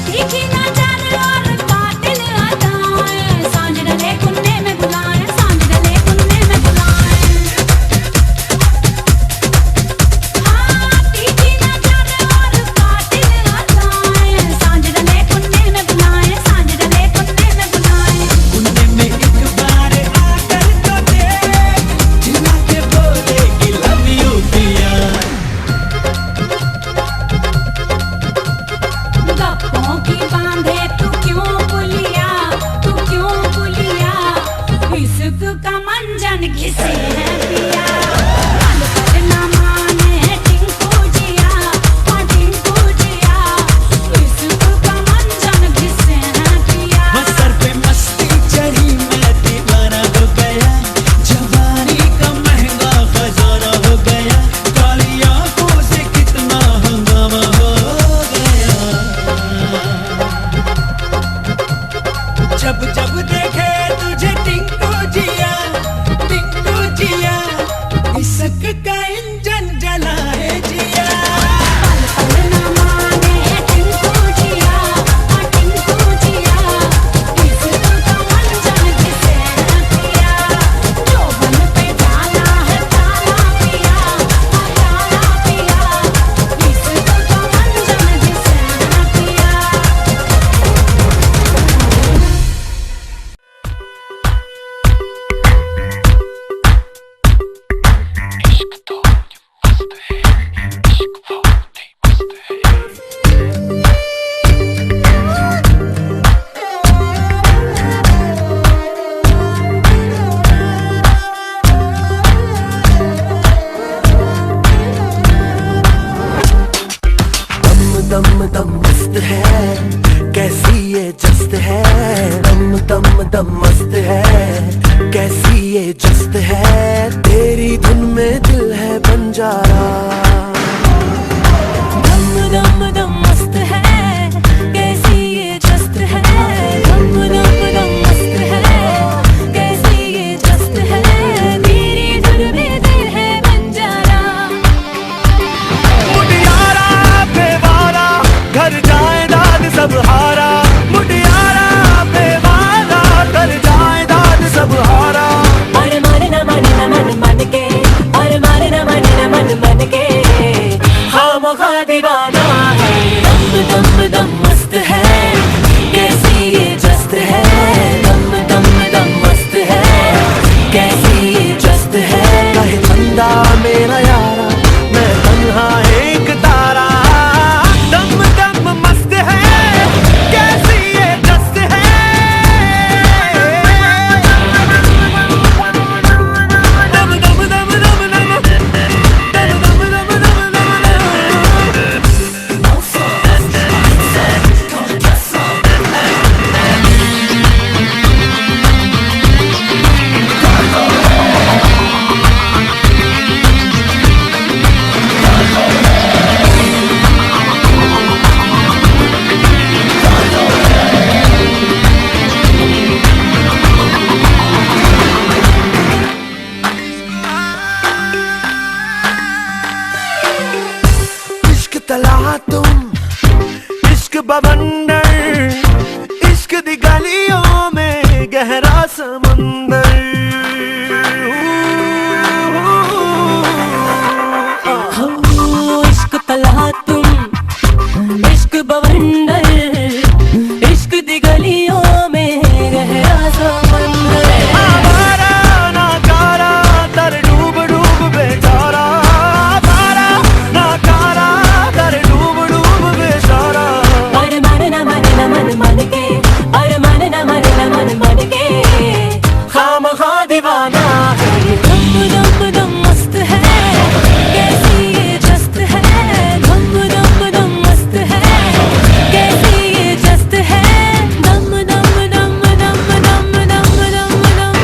देखी ना जाने है, कैसी ये जस्त है, दम दम दम मस्त है, कैसी ये जस्त है, तेरी धुन में दिल है बंजारा। दम दम दम मस्त है, कैसी ये जस्त है, दम दम दम मस्त है, कैसी ये जस्त है, तेरी धुन में दिल है बंजारा। मुटियारा बेवारा घर जाए दाद सब हारा, मुटियारा बेवारा घर जाए दाद सब हारा। और माने न माने न मन मन के, और माने न माने न मन मन के, खामखा दीवाना है। दम दम दम मस्त है, कैसी ये जस्त है, दम दम दम मस्त है, कैसी ये जस्त है। कहे चंदा मेरा यारा, मैं तन्हा एक तारा, दम दम मस्त है, कैसी ये जस्त है। दम दम दम दम दम दम दम दम दम दम। इश्क तला तुम, इश्क बवंडर, इश्क दी गलियों में गहरा समंदर। हो इश्क तला तुम, इश्क बवंडर, इश्क दी गलियों में गहरा समंदर। आवारा नाकारा दर डूब डूब बेचारा, आवारा नाकारा दर डूब डूब बेचारा। और माने न माने न मन मन के, और माने न माने न मन मन के, खामखा दीवाना है। दम दम दम मस्त है, कैसी ये जस्त है, दम दम दम मस्त है, कैसी ये जस्त है, दम दम दम दम दम दम दम दम दम दम दम।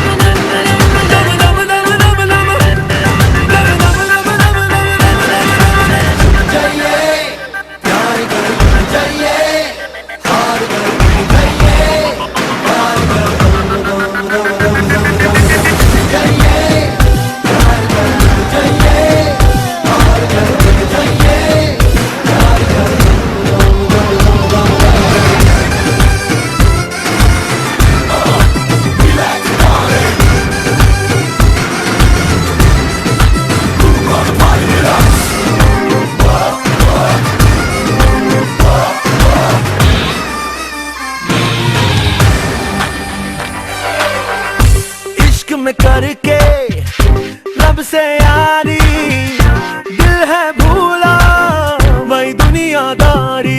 इश्क में करके रब से यारी, दिल है भूला वही दुनियादारी।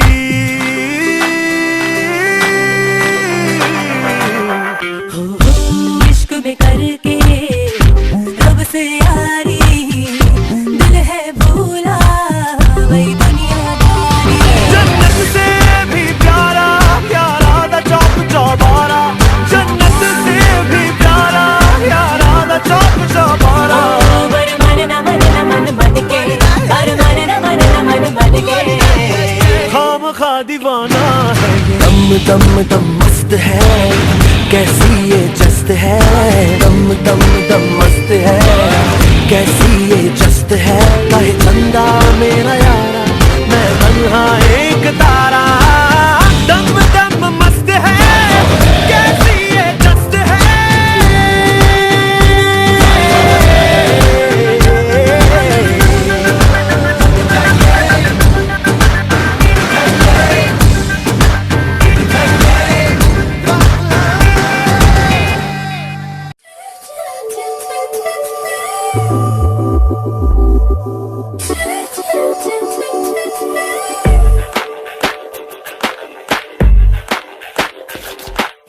इश्क में करके रब से यारी, दिल है भूला वही दुनियादारी। जन्नत से भी प्यारा प्यारा दा चौक चौबारा, जन्नत से भी प्यारा प्यारा दा चौक चौबारा। और माने न माने न मन मन के, और माने न माने न मन मन के, खामखा दीवाना है। दम दम दम मस्त है, कैसी ये जस्त है, दम दम दम मस्त है, कैसी ये जस्त है। कहे चंदा मेरा यारा, मैं तन्हा एक तारा, दम दम मस्त है, कैसी ये जस्त है।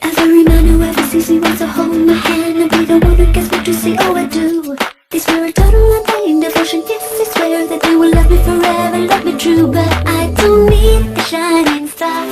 Every man who ever sees me wants to hold my hand and be the one who gets what you see. Oh, I do. They swear a total undying devotion. Yes, they swear that they will love me forever, love me true. But I don't need the shining star.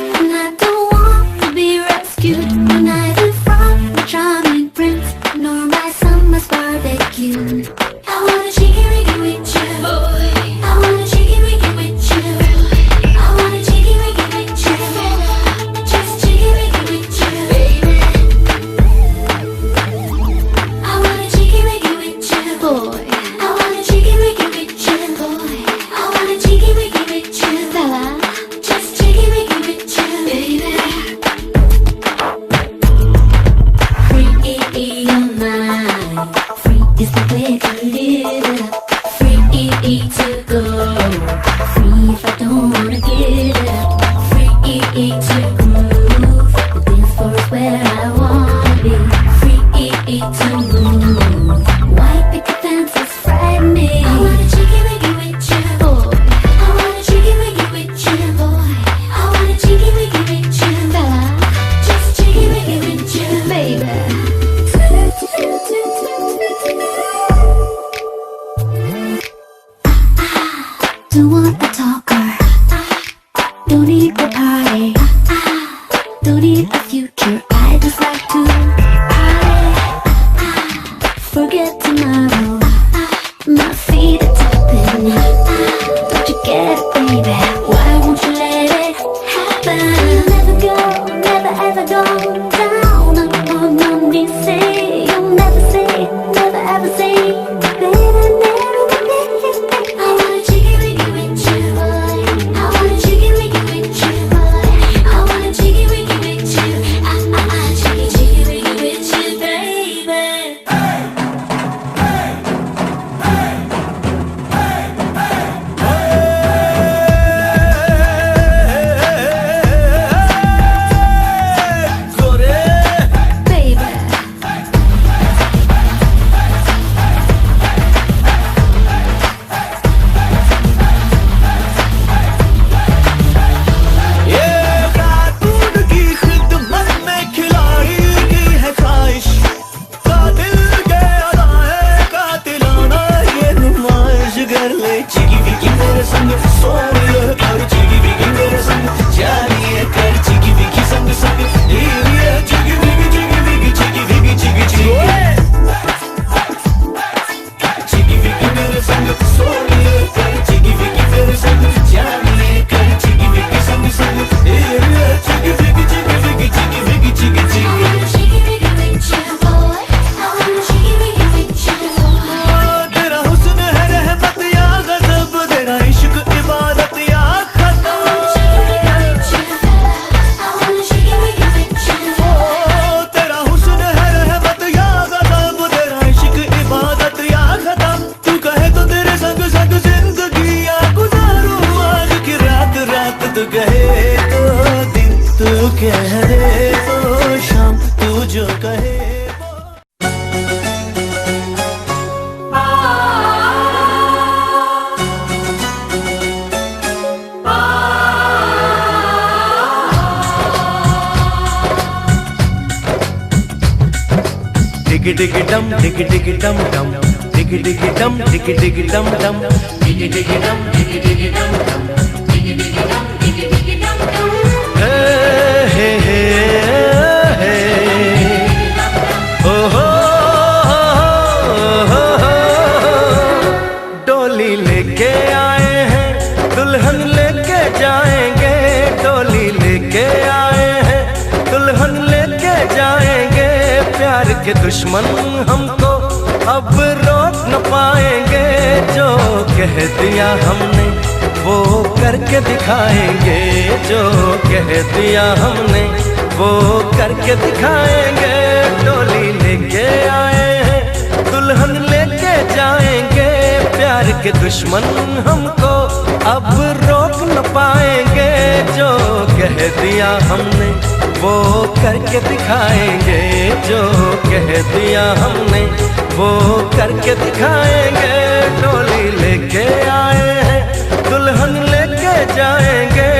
free to move. The dance floor is where I wanna be. Free to move. White picket fences frighten me. I wanna jiggy wiggy with you, boy. I wanna jiggy wiggy with you, boy. I wanna jiggy wiggy with you, fella. Just jiggy wiggy with you, baby. Don't want a talker. Don't need a party. Don't need a future. I just like to party. Forget tomorrow. My feet are tapping. Don't you get it, baby? Why won't you let it happen? Never go, never ever go down on my knees. Say you'll never say, never ever say, baby, never, never. I wanna jiggy wiggy with you, boy. I wanna jiggy wiggy with you, boy. I wanna jiggy wiggy with you. Jiggy jiggy wiggy with you, baby. Baby. ये cartoon की खिदमत में खिलाड़ी की है ख्वाहिश, कातिल के अदाए कातिलाना ये नुमाइश कर ले। चिगी बिगी मेरे संग सोनिए कर, चिगी बिगी मेरे संग जानिए कर, चिगी बिगी संग संग ये Chigi बिगी Chigi बिगी Chigi बिगी Chigi Chigi Chigi बिगी मेरे संग सोनिए कर, चिगी बिगी मेरे संग जानिए कर, चिगी बिगी संग संग ये Chigi बिगी Chigi बिगी Chigi बिगी Chigi I Chigi. wanna jiggy wiggy with you, boy. I wanna jiggy wiggy with you, boy. तेरा हुस्न है रहमत या गज़ब, तेरा इश्क इबादत या खत्म। तेरा हुस्न है रहमत या गज़ब, तेरा इश्क इबादत या खत्म। तू कहे तो तेरे संग संग जिंदगी या गुजारूं आज की रात रात, तू कहे तो दिन, तू कह दे तो शाम, तू जो कहे वो। Diggy diggy dum, diggy diggy dum dum, diggy diggy dum, diggy diggy dum dum, diggy diggy dum, diggy diggy dum dum, diggy diggy dum, diggy diggy dum dum. Hey hey hey, oh ho ho ho, डोली लेके आए हैं, दुल्हन लेके जाएंगे, डोली लेके आए हैं, दुल्हन लेके जाएंगे। प्यार के दुश्मन हमको अब रोक न पाएंगे, जो कह दिया हमने वो करके दिखाएंगे, जो कह दिया हमने वो करके दिखाएंगे। डोली लेके आए हैं, दुल्हन लेके जाएंगे, प्यार के दुश्मन हमको अब रोक न पाएंगे, जो कह दिया हमने वो करके दिखाएंगे, जो कह दिया हमने वो करके दिखाएंगे। डोली लेके आए हैं, दुल्हन लेके जाएंगे।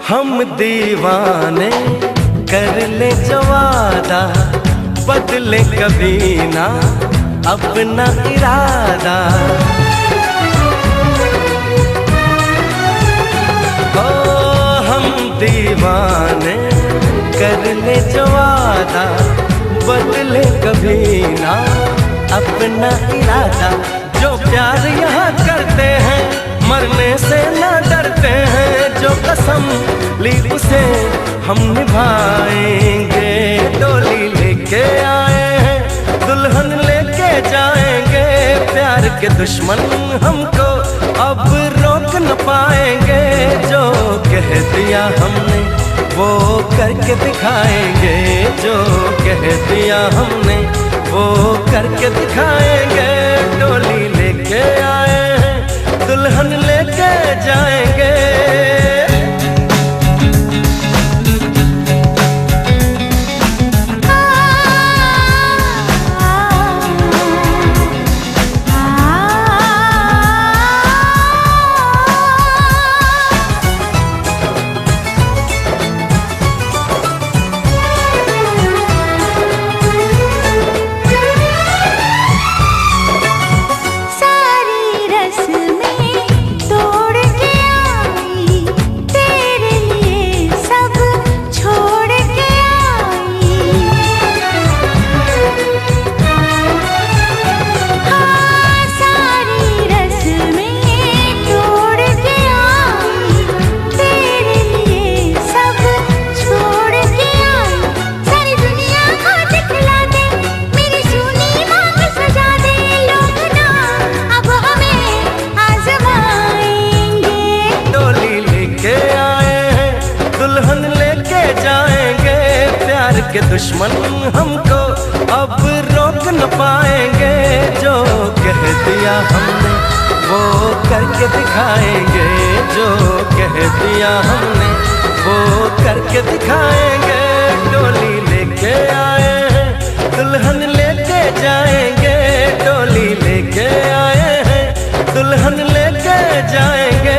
हम दीवाने कर ले जो वादा, बदले कभी ना अपना इरादा। ओ हम दीवाने कर ले जो वादा, बदले कभी ना अपना इरादा। जो प्यार यहाँ करते हैं मरने से न डरते हैं जो कसम ली उसे हम निभाएंगे। डोली लेके आए हैं दुल्हन लेके जाएंगे, प्यार के दुश्मन हमको अब रोक न पाएंगे। जो कह दिया हमने वो करके दिखाएंगे, जो कह दिया हमने वो करके दिखाएंगे। डोली लेके आए हैं दुल्हन लेके जाएंगे। के दुश्मन हमको अब रोक न पाएंगे। जो कह दिया हमने वो करके दिखाएंगे, जो कह दिया हमने वो करके दिखाएंगे। डोली लेके आए हैं दुल्हन लेके जाएंगे, डोली लेके आए हैं दुल्हन लेके जाएंगे।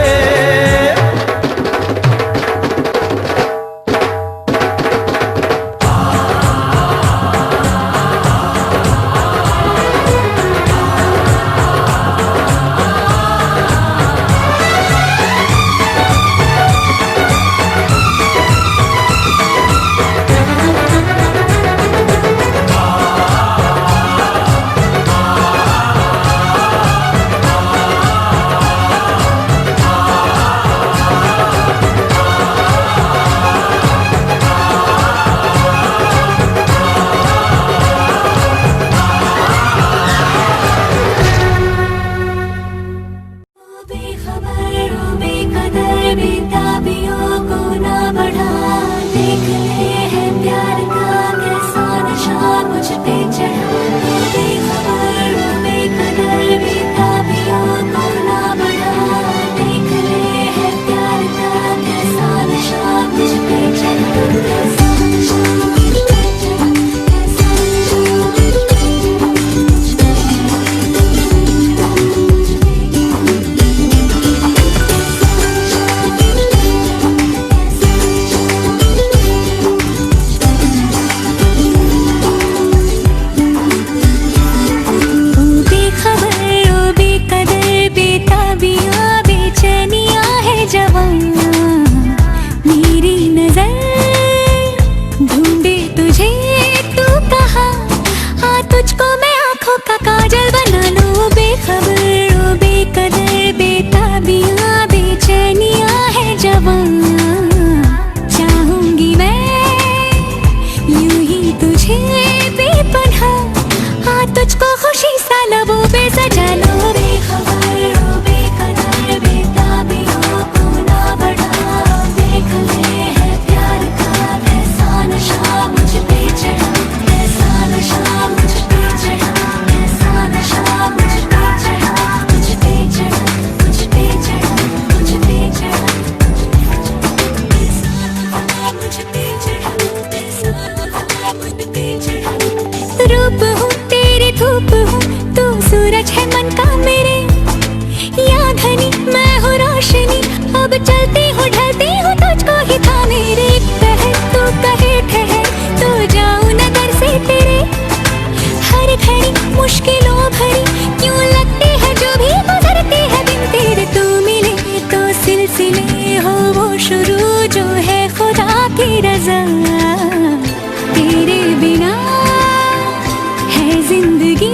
जिंदगी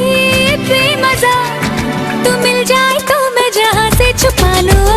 बेमजा, तू मिल जाए तो मैं जहां से छुपा लूं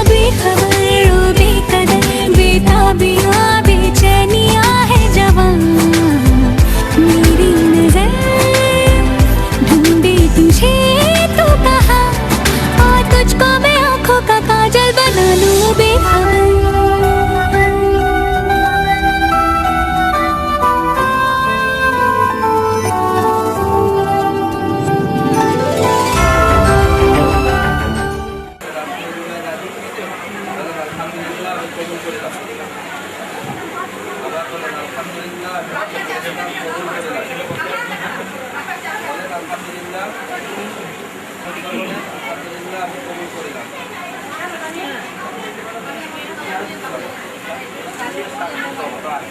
আলহামদুলিল্লাহ আলহামদুলিল্লাহ আমি কবুল করিলাম।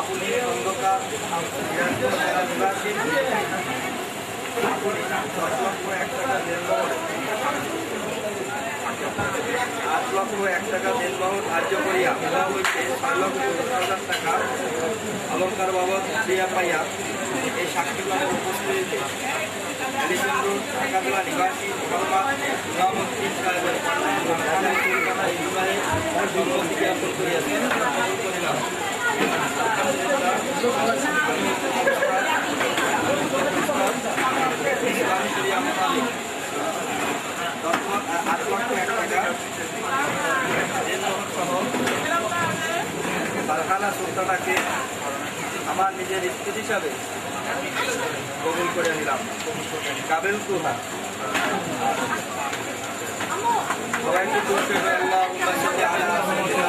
আপনি অন্ধকার আপনি 8,01,000 টাকা দেনবাহন ধার্য করিয়া বিবাহ হইতে 6,10,000 টাকা অলঙ্কার বাবদ দিয়া পাইয়া এই সাক্ষীগণের উপস্থিতিতে আলিচন্দ্র ঢাকাতলা নিবাসী মোহাম্মদ গুলামউদ্দিন সাহেবের কন্যা কলকাতা ইসমাইল সম্মতি জ্ঞাপন করিয়াছেন করিলাম। ফারহানা সুলতানাকে আমার নিজের স্ত্রী হিসাবে কবুল করে নিলাম। কাবেল তুহা সবাইকে করতে আল্লাহুম্মা সাল্লি আলা সাইয়্যিদিনা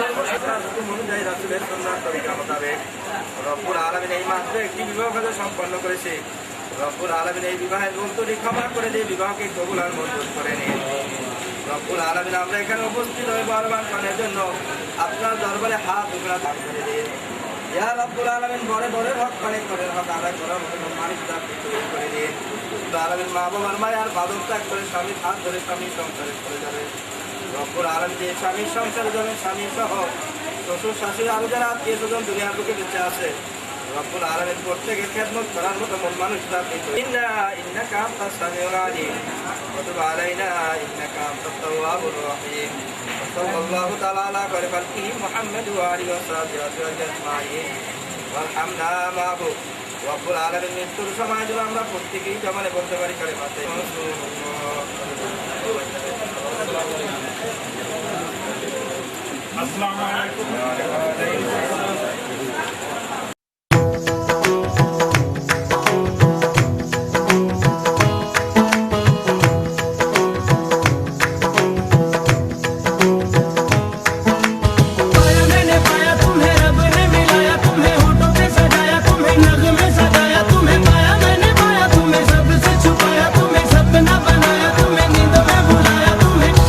সর্বশক্তিমান অনুযায়ী রাসূলের সুন্নাত তরিকা মোতাবেক রব্বুল আলামিন এই মাত্র একটি বিবাহ কাজ সম্পন্ন করেছে। রব্বুল আলামিন এই বিবাহের ভুলত্রুটি ক্ষমা করে দিয়ে বিবাহকে কবুল আর মঞ্জুর করে নিন। রব্বুল আলামিন আমরা এখানে উপস্থিত হয়ে বরবান করার জন্য আপনার দরবারে হাত উঠা দান করে দিন। ইয়া রব্বুল আলামিন বড় বড় হক করে হক আদায় করার মতো মালিক দাবি করে দিন। রব্বুল আলামিন মা বাবার মায়ার বাদক ত্যাগ করে স্বামীর হাত ধরে স্বামীর সংসারে চলে যাবে। রব্বুল আলামিন যে স্বামীর সংসারে যাবেন স্বামী সহ শ্বশুর শাশুড়ি আরো যারা আত্মীয় স্বজন দুনিয়ার বুকে বেঁচে আছে রব্বুল আলামিন প্রত্যেকের খেদমত করার মতো মন মানুষ দাবি করে ইন্নাকা আনতাস সামিউল আলিম ওয়া তুব আলাইনা ইন্নাকা আনতাত তাওয়াবুর রহিম। সাল্লাল্লাহু তাআলা আলা খায়রি খালকিহি মুহাম্মদ ওয়া আলিহি ওয়া সাহবিহি আজমাইন ওয়ালহামদা মাহবুব। রব্বুল আলামিন মৃত্যুর সময় যেন আমরা প্রত্যেকেই জমানে বলতে পারি কালিমাতে আসসালামু আলাইকুম।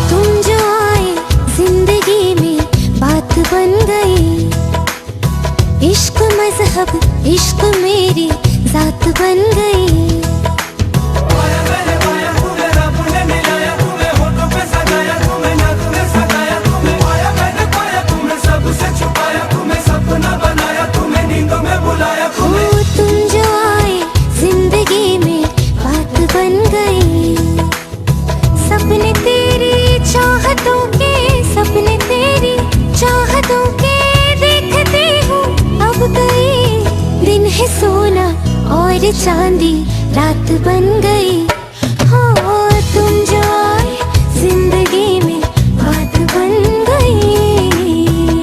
तुम जो आए जिंदगी में बात बन गई इश्क मेरी जात बन गई। पाया मैंने पाया तुम्हें रब ने मिलाया, तुम्हें होठों पे सजाया, तुम्हें नाक में सजाया, तुम्हें पाया मैंने पाया, तुम्हें सबसे छुपाया, तुम्हें सपना बनाया, तुम्हें नींदों में बुलाया, तुम्हें हो तुम जो आए जिंदगी में बात बन गई। सपने तेरी चाहतों के, सपने तेरी चाहतों के देखती हूँ अब कई। दिन है सोना और चांदी रात बन गई। हो तुम जो आए जिंदगी में बात बन गई।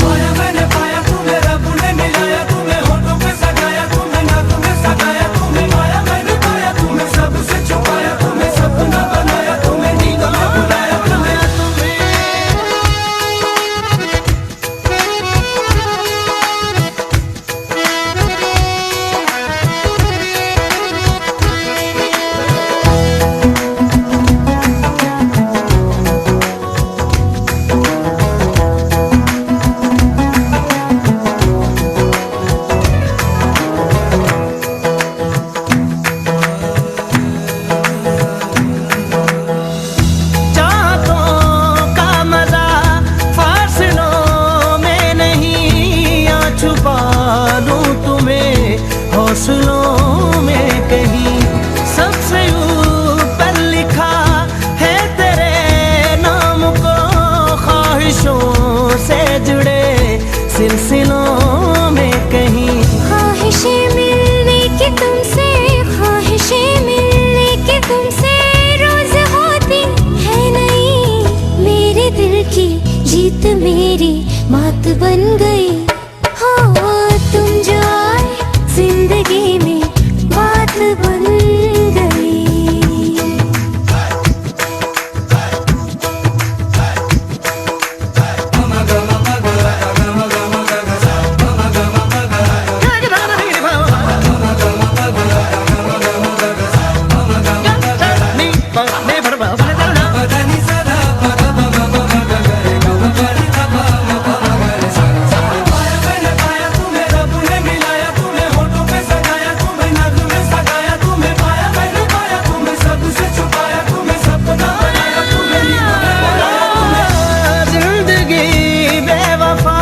पाया मैंने पाया तुम्हें रब ने मिलाया, तुम्हें होठों पे सजाया, तुम्हें नाक में सजाया, तुम्हें पाया मैंने पाया, तुम्हें सबसे छुपाया, तुम्हें सपना बनाया, तुम्हें नींदों में बुलाया, तुम्हें चाहतों का मजा फासलों में नहीं, आ छुपा लूं तुम्हें हौसलों में कहीं। सबसे ऊपर लिखा है तेरे नाम को, ख्वाहिशों से जुड़े सिलसिलों में कहीं। ख्वाहिशें मिलने की तुमसे, ख्वाहिशें मिलने की तुमसे रोज होती है नहीं। मेरे दिल की जीत मेरी मात बन गई। हो तुम जो आए जिंदगी में बात बन गई। पाया मैंने पाया तुम्हें रब ने मिलाया, तुम्हें होठों पे सजाया, तुम्हें नाक में सजाया, तुम्हें पाया मैंने पाया, तुम्हें सबसे छुपाया, तुम्हें सपना बनाया, तुम्हें नींदों में बुलाया, तुम्हें जिंदगी बेवफा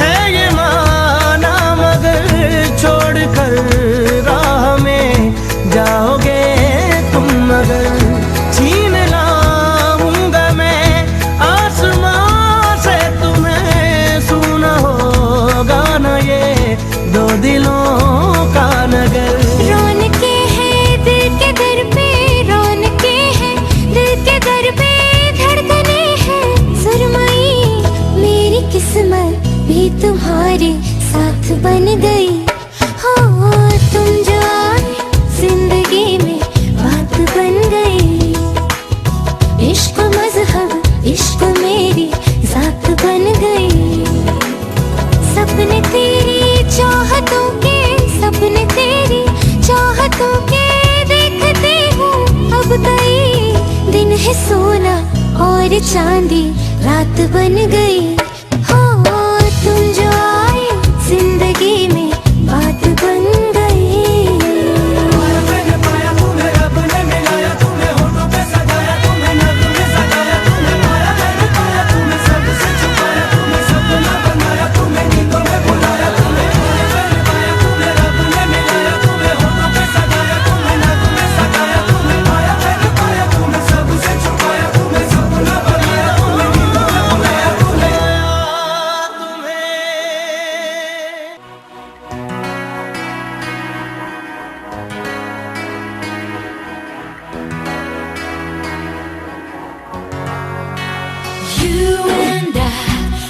है ये माना, मगर छोड़ कर राह में जाओगे तुम मगर। छीन लाऊंगा मैं आसमां से तुम्हें, सुना होगा ना ये दो दिलों का नगर। रौनके हैं दिल के दर पे, रौनके हैं दिल के दर पे, धड़कने हैं सुरमई। मेरी किस्मत भी तुम्हारे साथ बन गई। हो तुम जो आए जिंदगी में बात बन गई। इश्क मजहब, इश्क मेरी जात बन गई। सपने तेरी चाहतों के, सपने तेरी चाहतों के देखती हूँ अब कई। दिन है सोना और चांदी रात बन गई। हो तुम जो आए जिंदगी में बात बन गई। पाया मैंने पाया तुम्हें रब ने मिलाया, तुम्हें होठों पे सजाया, तुम्हें नाक में सजाया, तुम्हें पाया मैंने पाया, तुम्हें सबसे छुपाया, तुम्हें सपना बनाया, तुम्हें नींदों में बुलाया, तुम्हें पाया मैंने पाया, तुम्हें रब ने मिलाया, तुम्हें होठों पे सजाया, तुम्हें नाक में सजाया, तुम्हें पाया मैंने पाया, तुम्हें सबसे छुपाया, तुम्हें सपना बनाया, तुम्हें नींदों में बुलाया, तुम्हें You and I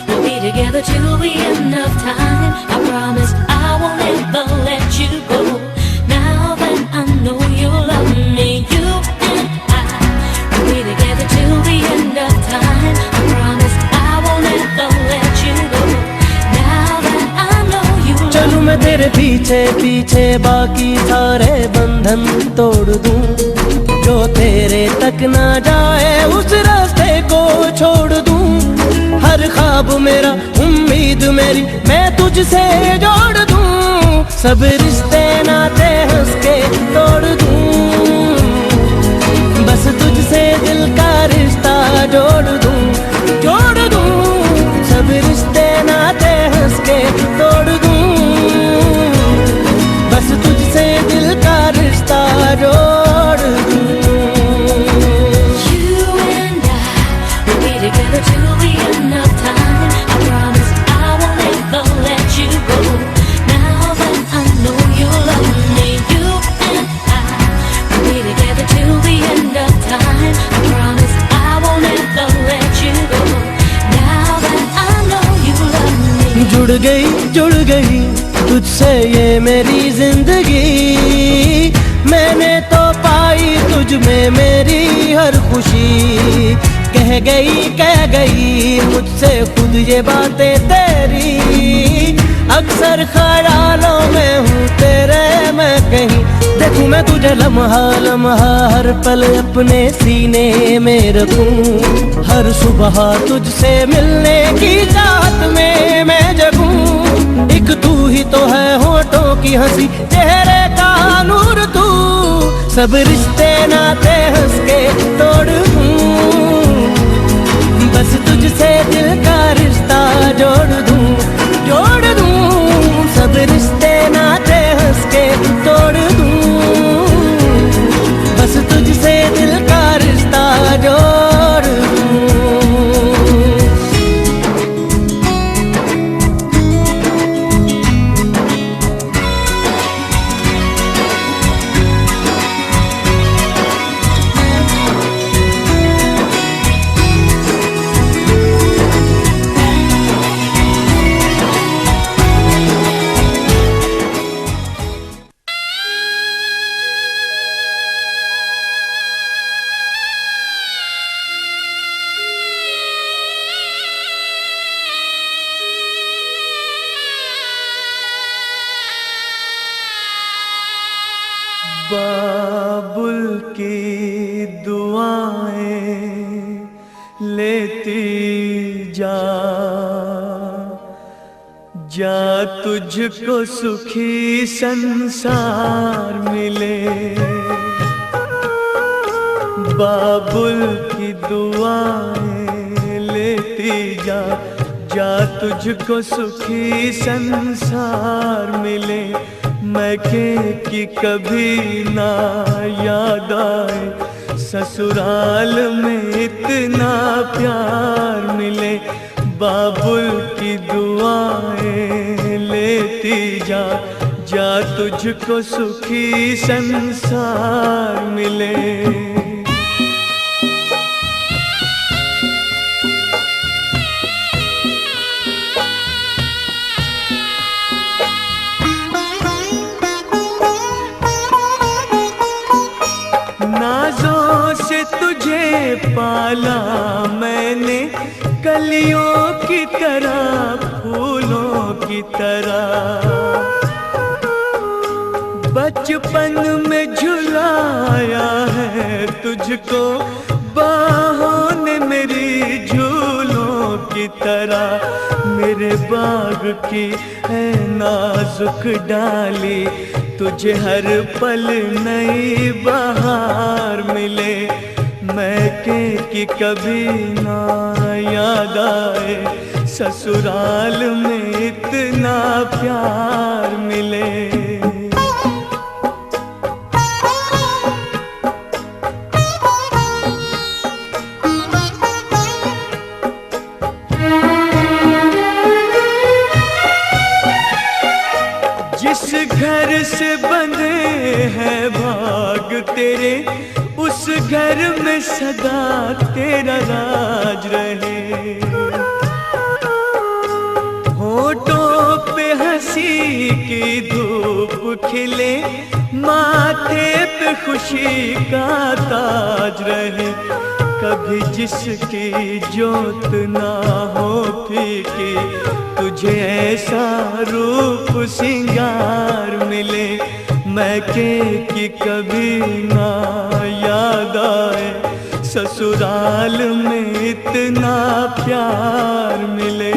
will be together till the end of time. I promise I won't ever let you go. Now that I know you love me, you and I will be together till the end of time. I promise I won't ever let you go. Now that I know you love चलूं मैं तेरे पीछे पीछे, बाकी सारे बंधन तोड़ दूं। जो तेरे तक ना जाए उस रास्ते को छोड़ दूं। हर ख्वाब मेरा, उम्मीद मेरी मैं तुझसे जोड़ दूं। सब रिश्ते नाते हंस के तोड़ दूं, बस तुझसे दिल का रिश्ता जोड़ दूं, जोड़ दूं, सब रिश्ते नाते हंस के तोड़ दूं, बस तुझसे दिल का रिश्ता जोड़ दूं। You and I will be together till the end of time. I promise I won't ever let you go. Now that I know you love me, you and I will be together till the end of time. I promise I won't ever let you go. Now that I know you love me. जुड़ गई तुझसे ये मेरी जिंदगी, मैंने तो पाई तुझ में मेरी हर खुशी। कह गई मुझसे खुद ये बातें तेरी, अक्सर ख्यालों में हूँ तेरे मैं कहीं, देखूं मैं तुझे लम्हा लम्हा हर पल अपने सीने में रखूं, हर सुबह तुझसे मिलने की चाहत में मैं जगूं। एक तू ही तो है होठों की हंसी, चेहरे का नूर तू, सब रिश्ते नाते हंस के तोड़ दूं, बस तुझसे दिल का रिश्ता जोड़ दूं, जोड़ दूं, सब रिश्ते नाते हंस के तोड़ दूं, बस तुझसे दिल का रिश्ता जोड़ दूं। बाबुल की दुआएं लेती जा, जा तुझको सुखी संसार मिले। बाबुल की दुआएं लेती जा, जा तुझको सुखी संसार मिले। मैके की कभी ना याद आए, ससुराल में इतना प्यार मिले। बाबुल की दुआएं लेती जा, जा तुझको सुखी संसार मिले। नाज़ों से तुझे पाला मैंने, कलियों की तरह फूलों की तरह, बचपन में झुलाया है तुझको बाहों ने मेरी झूलों की तरह। मेरे बाग की है नाजुक डाली, तुझे हर पल नई बहार मिले। मैके की कभी ना याद आए, ससुराल में इतना प्यार मिले। जिस घर से बंधे हैं भाग तेरे, उस घर में सदा तेरा राज रहे। होठों पे हंसी की धूप खिले, माथे पे खुशी का ताज रहे। कभी जिसकी जोत ना हो फीकी, तुझे ऐसा रूप सिंगार मिले। मैके की कभी ना याद आए, ससुराल में इतना प्यार मिले।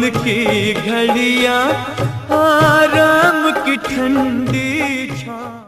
पल की घड़ियां आराम की ठंडी छां